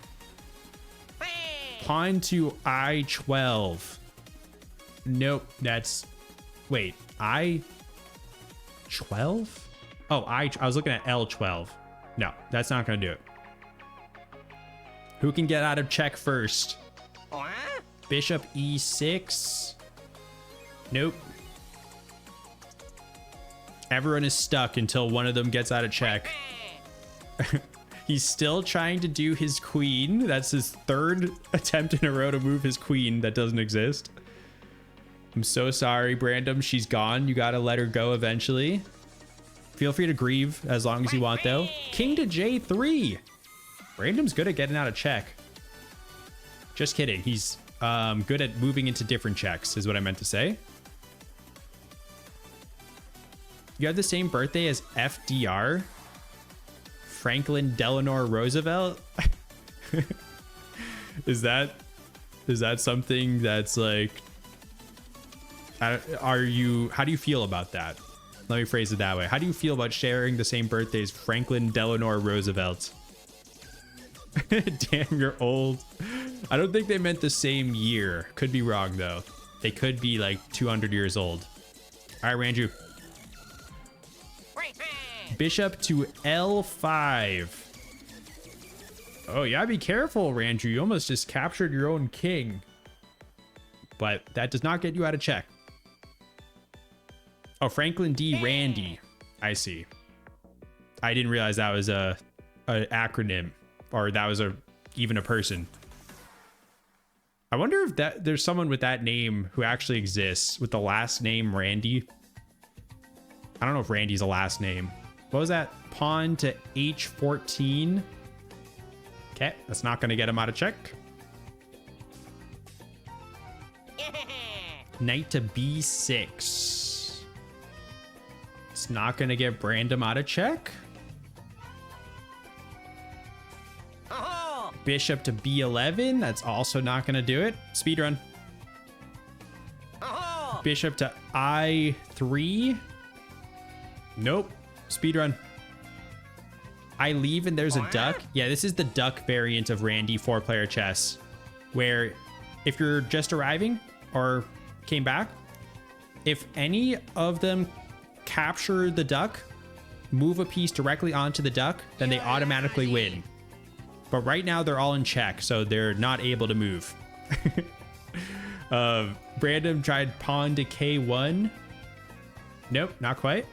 Pawn to I12. Nope. That's... Wait. I12? Oh, I was looking at L12. No, that's not going to do it. Who can get out of check first? Bishop E6. Nope. Everyone is stuck until one of them gets out of check. He's still trying to do his queen. That's his third attempt in a row to move his queen that doesn't exist. I'm so sorry, Brandon. She's gone. You gotta let her go eventually. Feel free to grieve as long as you want, though. King to J3. Brandon's good at getting out of check. Just kidding. He's good at moving into different checks, is what I meant to say. You have the same birthday as FDR? Franklin Delano Roosevelt? Is that something that's like... how do you feel about that? Let me phrase it that way. How do you feel about sharing the same birthday as Franklin Delano Roosevelt? Damn, you're old. I don't think they meant the same year. Could be wrong, though. They could be like 200 years old. All right, Randrew. Bishop to L5. Oh, yeah, be careful, Randrew. You almost just captured your own king. But that does not get you out of check. Oh, Franklin D. Randy. I see. I didn't realize that was an acronym, or that was even a person. I wonder if there's someone with that name who actually exists with the last name Randy. I don't know if Randy's a last name. What was that? Pawn to H14. Okay, that's not going to get him out of check. Knight to B6. It's not going to get Brandon out of check. Bishop to B11. That's also not going to do it. Speedrun. Bishop to I3. Nope. Speedrun. I leave and there's a duck. Yeah, this is the duck variant of Randy 4-player chess, where if you're just arriving or came back, if any of them capture the duck, move a piece directly onto the duck, then they automatically win. But right now they're all in check, so they're not able to move. Brandon tried pawn to K1. Nope, not quite.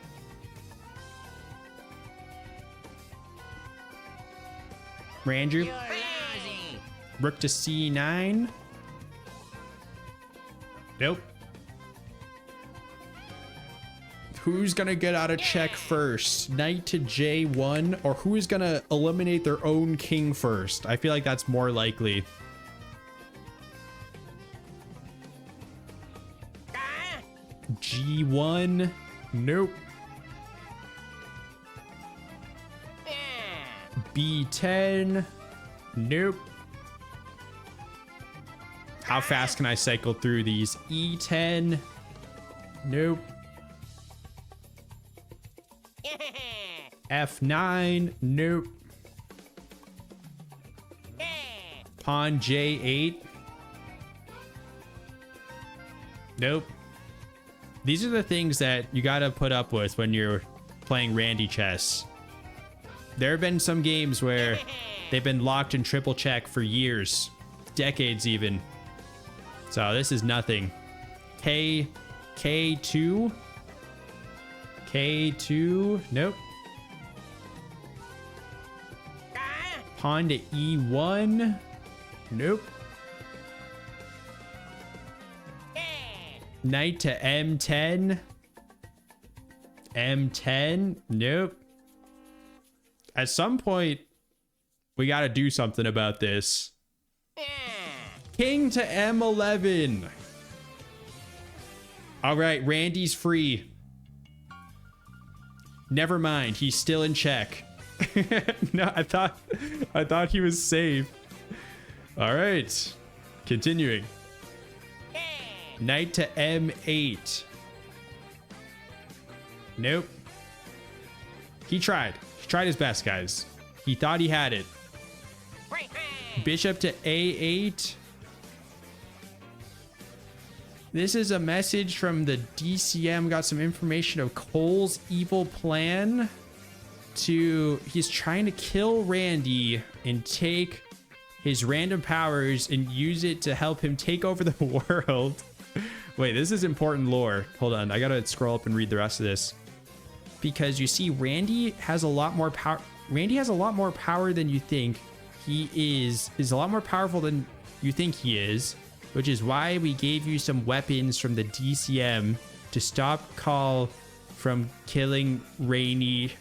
Randrew. You're lousy. Rook to C9. Nope. Who's gonna get out of check first? Knight to J1, or who is gonna eliminate their own king first? I feel like that's more likely. G1. Nope. B10. Nope. How fast can I cycle through these? E10. Nope. F9. Nope. Pawn J8. Nope. These are the things that you gotta put up with when you're playing Randy chess. There have been some games where they've been locked in triple check for years, decades even. So this is nothing. K2. K2. Nope. Pawn to E1. Nope. Knight to M10. M10. Nope. At some point, we got to do something about this. King to M11. All right, Randy's free. Never mind, he's still in check. No, I thought he was safe. All right, continuing. Knight to M8. Nope. He tried. He tried his best, guys. He thought he had it. Bishop to A8. This is a message from the DCM. Got some information of Cole's evil plan he's trying to kill Randy and take his random powers and use it to help him take over the world. Wait, this is important lore. Hold on, I gotta scroll up and read the rest of this. Because you see, Randy has a lot more power. Randy has a lot more power than you think he is. He's a lot more powerful than you think he is, which is why we gave you some weapons from the DCM to stop Call from killing Rainy.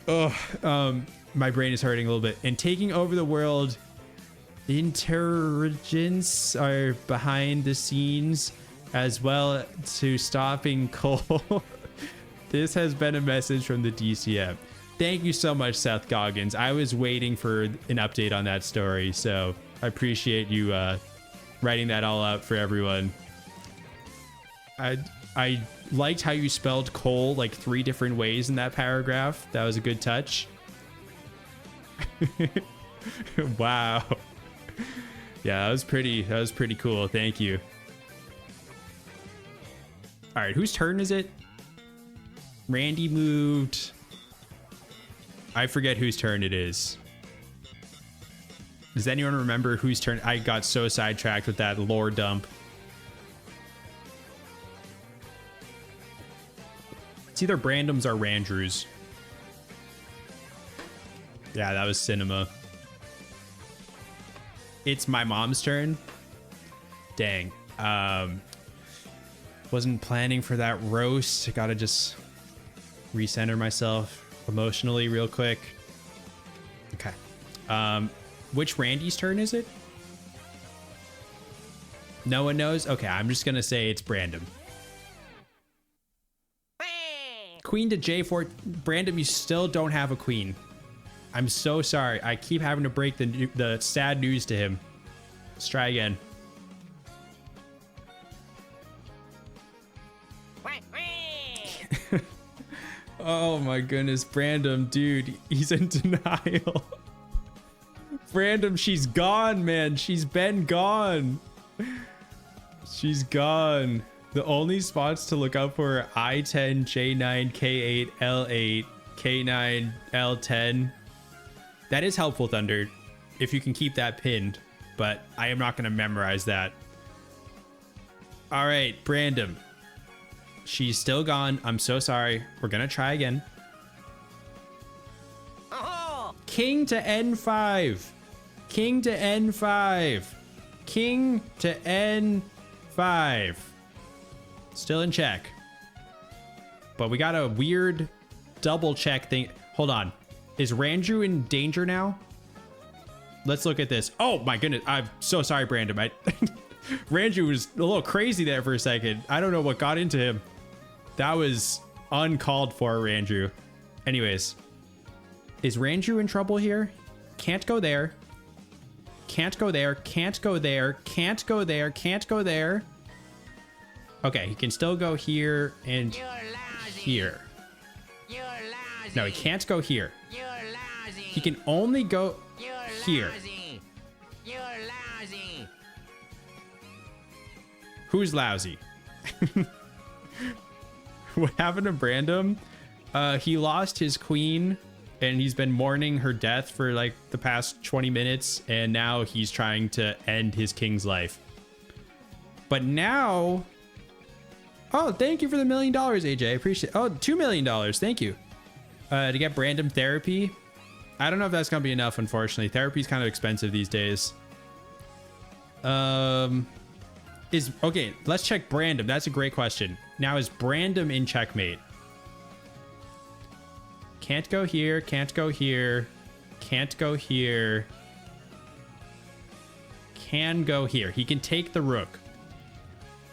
My brain is hurting a little bit. And taking over the world. Intelligence are behind the scenes as well to stopping Cole. This has been a message from the DCM. Thank you so much, Seth Goggins. I was waiting for an update on that story, so I appreciate you writing that all out for everyone. I liked how you spelled Cole like 3 different ways in that paragraph. That was a good touch. Wow. Yeah, that was pretty cool. Thank you. All right, whose turn is it? Randy moved. I forget whose turn it is. Does anyone remember whose turn? I got so sidetracked with that lore dump. It's either Brandum's or Randrew's. Yeah, that was cinema. It's my mom's turn. Dang. Wasn't planning for that roast. Gotta just recenter myself emotionally real quick. Okay. Which Randy's turn is it? No one knows? Okay, I'm just gonna say it's Brandon. Queen to J4. Brandon, you still don't have a queen. I'm so sorry. I keep having to break the sad news to him. Let's try again. Oh my goodness, Brandon, dude, he's in denial. Brandon, she's gone, man. She's been gone. She's gone. The only spots to look out for are I-10, J9, K8, L8, K9, L10. That is helpful, Thunder, if you can keep that pinned, but I am not going to memorize that. All right, Brandon. She's still gone. I'm so sorry. We're going to try again. King to N5. King to N5. King to N5. Still in check. But we got a weird double check thing. Hold on. Is Randrew in danger now? Let's look at this. Oh my goodness. I'm so sorry, Brandon. Randrew was a little crazy there for a second. I don't know what got into him. That was uncalled for, Randrew. Anyways. Is Randrew in trouble here? Can't go there. Can't go there. Can't go there. Can't go there. Can't go there. Okay, he can still go here and here. No, he can't go here. He can only go here. Who's lousy? What happened to Brandon? He lost his queen and he's been mourning her death for like the past 20 minutes. And now he's trying to end his king's life. But now... Oh, thank you for the $1 million, AJ. I appreciate it. Oh, $2 million. Thank you. To get Brandon therapy. I don't know if that's going to be enough, unfortunately. Therapy is kind of expensive these days. Okay, let's check Brandon. That's a great question. Now, is Brandon in checkmate? Can't go here. Can't go here. Can't go here. Can go here. He can take the rook.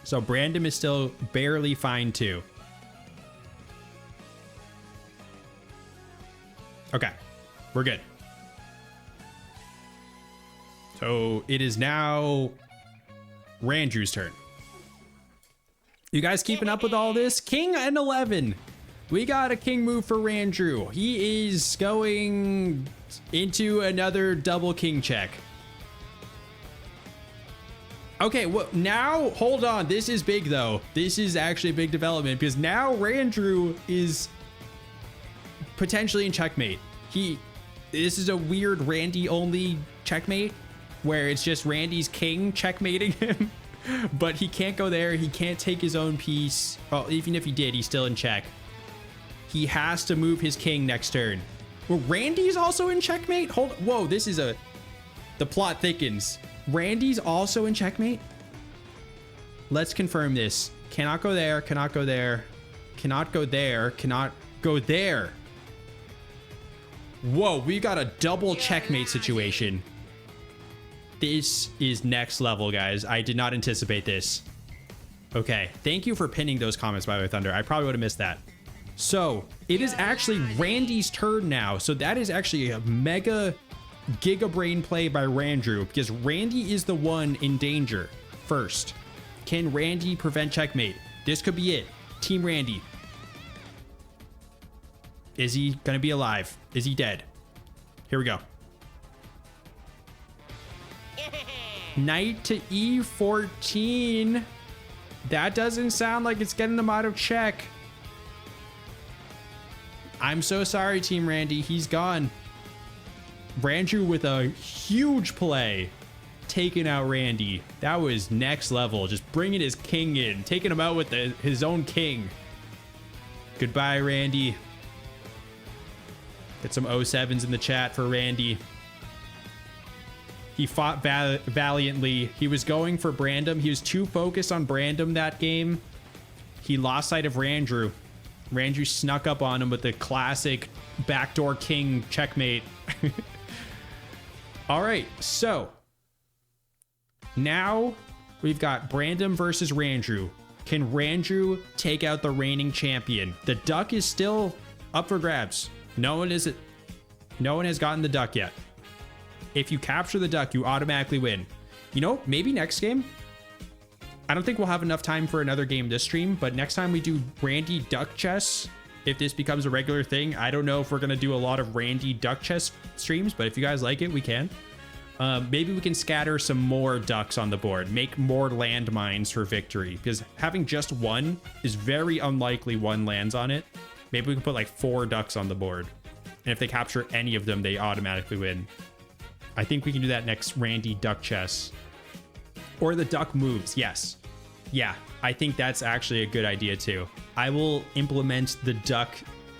So Brandon is still barely fine too. Okay, we're good. So it is now Randrew's turn. You guys keeping up with all this? King and 11. We got a king move for Randrew. He is going into another double king check. Okay, well, now, hold on. This is big, though. This is actually a big development because now Randrew is potentially in checkmate. This is a weird Randy-only checkmate where it's just Randy's king checkmating him, but he can't go there. He can't take his own piece. Well, even if he did, he's still in check. He has to move his king next turn. Well, Randy's also in checkmate? Whoa, this is the plot thickens. Randy's also in checkmate? Let's confirm this. Cannot go there, cannot go there, cannot go there, cannot go there. Whoa, we got a double checkmate situation. This is next level, guys. I did not anticipate this. Okay, thank you for pinning those comments, by the way, Thunder. I probably would have missed that. So, it is actually Randy's turn now. So that is actually a mega... Giga brain play by Randrew because Randy is the one in danger first. Can Randy prevent checkmate? This could be it. Team Randy. Is he gonna be alive? Is he dead? Here we go. Knight to E14. That doesn't sound like it's getting him out of check. I'm so sorry, Team Randy. He's gone. Randrew with a huge play, taking out Randy. That was next level. Just bringing his king in, taking him out with his own king. Goodbye, Randy. Get some 07s in the chat for Randy. He fought valiantly. He was going for Brandon. He was too focused on Brandon that game. He lost sight of Randrew. Randrew snuck up on him with the classic backdoor king checkmate. All right, so now we've got Brandon versus Randrew. Can Randrew take out the reigning champion? The duck is still up for grabs. No one has gotten the duck yet. If you capture the duck, you automatically win. You know, maybe next game. I don't think we'll have enough time for another game this stream, but next time we do Randy duck chess, if this becomes a regular thing, I don't know if we're going to do a lot of Randy duck chess streams, but if you guys like it, we can. Maybe we can scatter some more ducks on the board, make more landmines for victory, because having just one is very unlikely one lands on it. Maybe we can put like 4 ducks on the board. And if they capture any of them, they automatically win. I think we can do that next Randy duck chess. Or the duck moves, yes. Yeah, I think that's actually a good idea too. I will implement the duck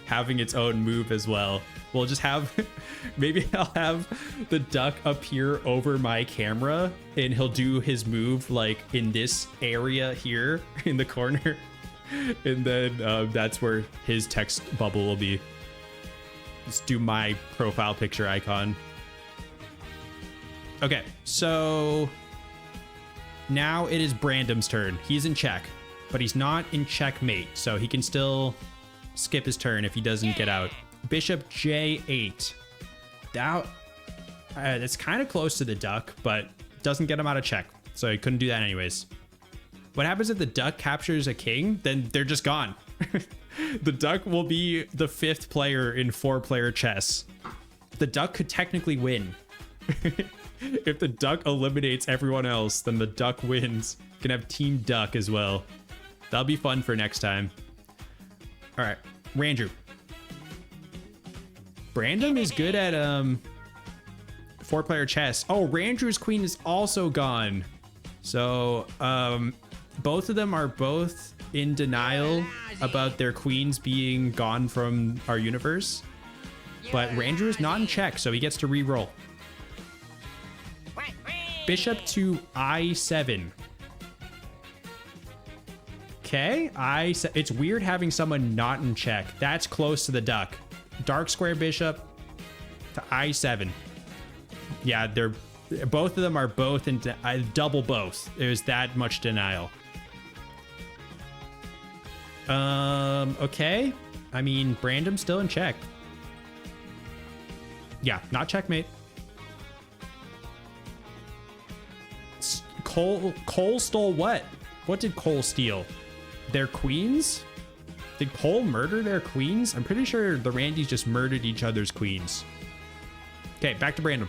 having its own move as well. We'll just have, maybe I'll have the duck appear over my camera and he'll do his move like in this area here in the corner. And then that's where his text bubble will be. Let's do my profile picture icon. Okay, so now it is Brandom's turn. He's in check, but he's not in checkmate, so he can still skip his turn if he doesn't get out. Bishop J8. That's kind of close to the duck, but doesn't get him out of check, so he couldn't do that anyways. What happens if the duck captures a king? Then they're just gone. The duck will be the 5th player in 4-player chess. The duck could technically win. If the duck eliminates everyone else, then the duck wins. You can have Team Duck as well. That'll be fun for next time. All right, Randrew. Brandon is good at 4-player chess. Oh, Randrew's queen is also gone. So both of them are both in denial about their queens being gone from our universe. But Randrew is not in check, so he gets to re-roll. Bishop to I7. Okay, it's weird having someone not in check. That's close to the duck. Dark square bishop to I7. Yeah, both of them are both in double both. There's that much denial. Okay. I mean, Brandom's still in check. Yeah, not checkmate. Cole stole what? What did Cole steal? Their queens? Did Cole murder their queens? I'm pretty sure the Randys just murdered each other's queens. Okay, back to Brandon.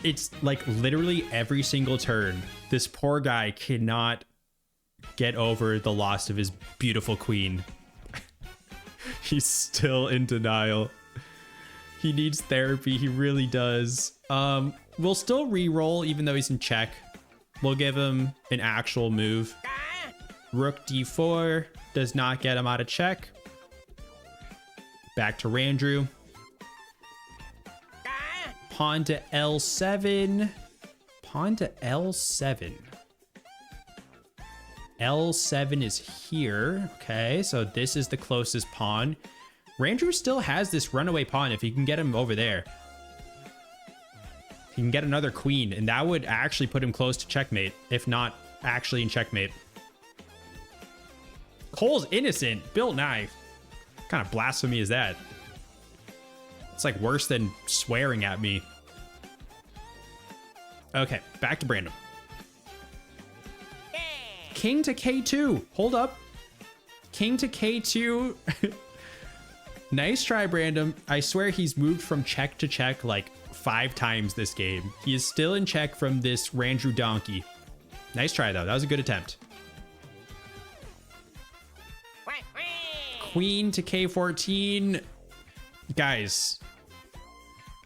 It's like literally every single turn, this poor guy cannot get over the loss of his beautiful queen. He's still in denial. He needs therapy. He really does. We'll still re-roll even though he's in check. We'll give him an actual move. Rook d4 does not get him out of check. Back to Randrew. Pawn to L7. Pawn to L7. L7 is here. Okay, so this is the closest pawn. Randrew still has this runaway pawn if you can get him over there. He can get another queen, and that would actually put him close to checkmate, if not actually in checkmate. Cole's innocent. Bill Nye. What kind of blasphemy is that? It's like worse than swearing at me. Okay, back to Brandon. King to K2. Hold up. King to K2. Nice try, Brandon. I swear he's moved from check to check like 5 times this game. He is still in check from this Randrew donkey. Nice try, though. That was a good attempt. Queen to K14. Guys,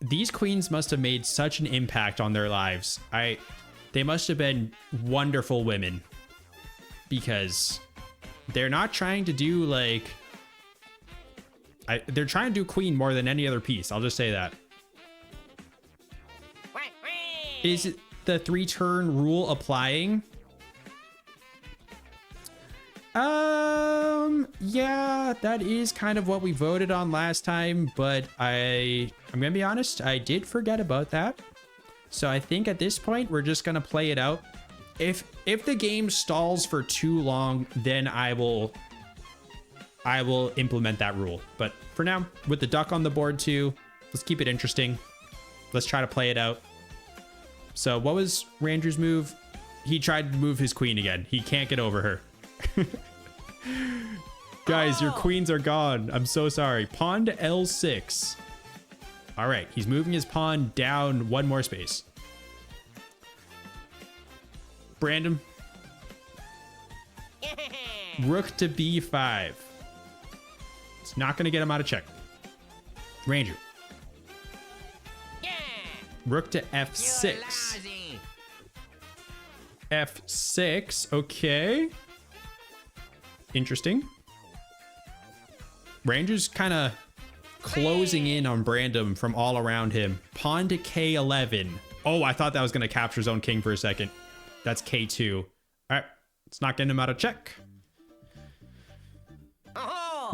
these queens must have made such an impact on their lives. They must have been wonderful women. Because they're not trying to do like... they're trying to do queen more than any other piece. I'll just say that. Is it the 3-turn rule applying? Yeah, that is kind of what we voted on last time, but I'm gonna be honest, I did forget about that. So I think at this point, we're just gonna play it out. If the game stalls for too long, then I will implement that rule. But for now, with the duck on the board too, let's keep it interesting. Let's try to play it out. So what was Randrew's move? He tried to move his queen again. He can't get over her. Guys, your queens are gone. I'm so sorry. Pawn to L6. All right, he's moving his pawn down one more space. Brandon. Rook to b5. It's not going to get him out of check. Ranger. Rook to f6. f6. Okay. Interesting. Ranger's kind of closing in on Brandon from all around him. Pawn to k11. Oh, I thought that was going to capture his own king for a second. That's k2. All right. It's not getting him out of check.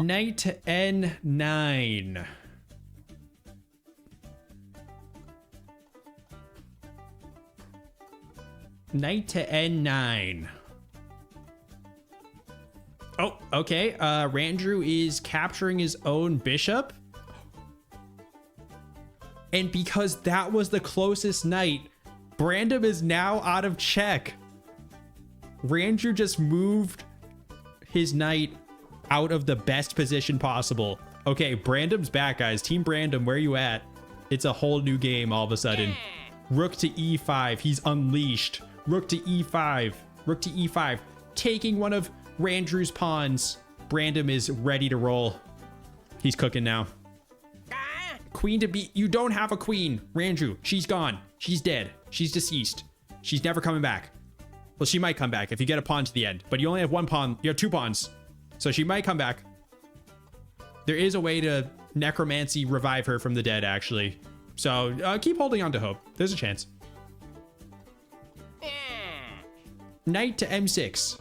Knight to n9. Knight to n9. Oh, okay. Randrew is capturing his own bishop. And because that was the closest knight, Brandon is now out of check. Randrew just moved his knight out of the best position possible. Okay, Brandon's back, guys. Team Brandon, where you at? It's a whole new game all of a sudden. Rook to e5. He's unleashed. Rook to e5. Rook to e5. Taking one of Randrew's pawns. Brandon is ready to roll. He's cooking now. Queen to b. You don't have a queen. Randrew, she's gone. She's dead. She's deceased. She's never coming back. Well, she might come back if you get a pawn to the end. But you only have one pawn. You have two pawns. So she might come back. There is a way to necromancy revive her from the dead, actually. So keep holding on to hope. There's a chance. Knight to m6.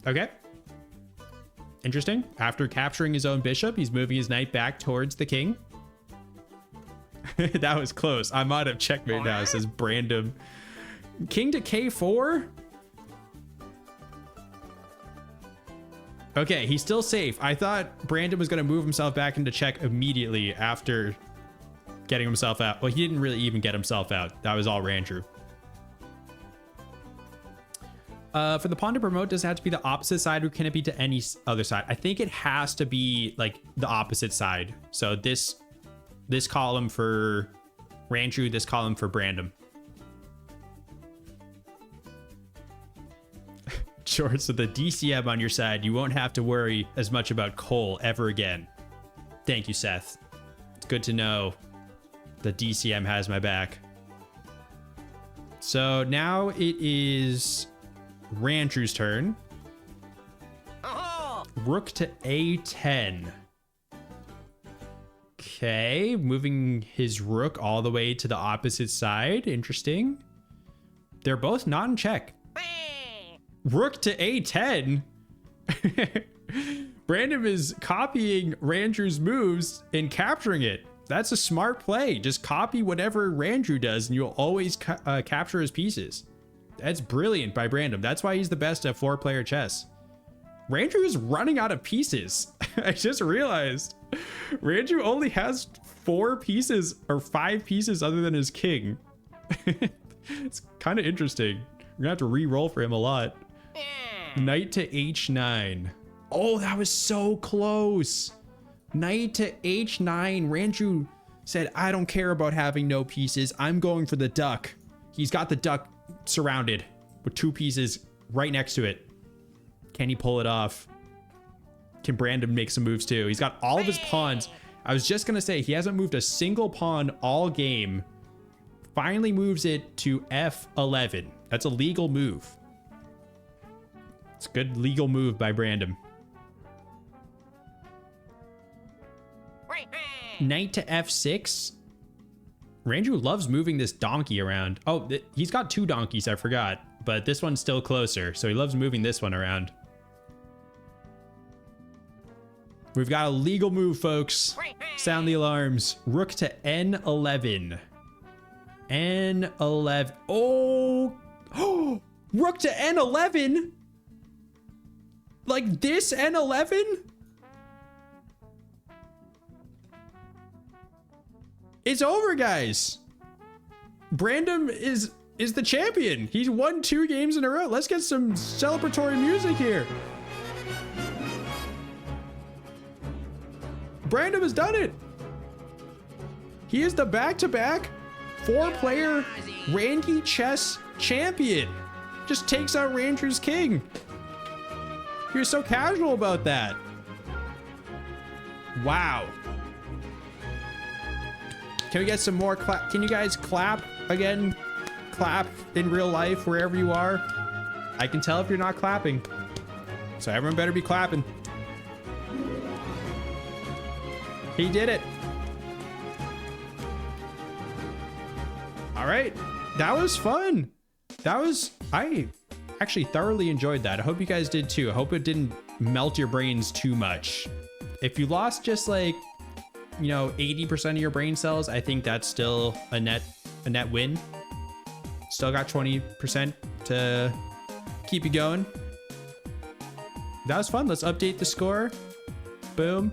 Okay. Interesting. After capturing his own bishop, he's moving his knight back towards the king. That was close. I'm out of checkmate now, says Brandon. King to k4. Okay, he's still safe. I thought Brandon was going to move himself back into check immediately after getting himself out. Well, he didn't really even get himself out. That was all Randrew. For the pawn to promote, does it have to be the opposite side, or can it be to any other side? I think it has to be like the opposite side. So this column for Randrew, this column for Brandon. Sure, so the DCM on your side, you won't have to worry as much about coal ever again. Thank you, Seth. It's good to know the DCM has my back. So now it is Randrew's turn. Rook to a10. Okay, moving his rook all the way to the opposite side. Interesting. They're both not in check. Rook to a10. Brandon is copying Randrew's moves and capturing it. That's a smart play. Just copy whatever Randrew does and you'll always capture his pieces. That's brilliant by Brandon. That's why he's the best at 4-player chess. Randrew is running out of pieces. I just realized Randrew only has 4 pieces or 5 pieces other than his king. It's kind of interesting. We're gonna have to re-roll for him a lot. Knight to h9. Oh, that was so close. Knight to h9. Randrew said, I don't care about having no pieces. I'm going for the duck. He's got the duck surrounded with 2 pieces right next to it. Can he pull it off? Can Brandon make some moves too? He's got all of his pawns. I was just going to say, he hasn't moved a single pawn all game. Finally moves it to f11. That's a legal move. It's a good legal move by Brandon. Knight to f6. Randrew loves moving this donkey around. Oh, he's got 2 donkeys, I forgot. But this one's still closer, so he loves moving this one around. We've got a legal move, folks. Sound the alarms. Rook to n11. n11. Oh, rook to n11? Like this n11? It's over, guys. Brandon is the champion. He's won 2 games in a row. Let's get some celebratory music here. Brandon has done it. He is the back-to-back 4-player Randy chess champion. Just takes out Rancher's King. You're so casual about that. Wow. Can we get some more clap? Can you guys clap again? Clap in real life wherever you are. I can tell if you're not clapping. So everyone better be clapping. He did it. All right. That was fun. I actually thoroughly enjoyed that. I hope you guys did too. I hope it didn't melt your brains too much. If you lost just like, 80% of your brain cells, I think that's still a net win. Still got 20% to keep you going. That was fun. Let's update the score. Boom.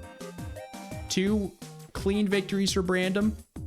2 clean victories for Brandon.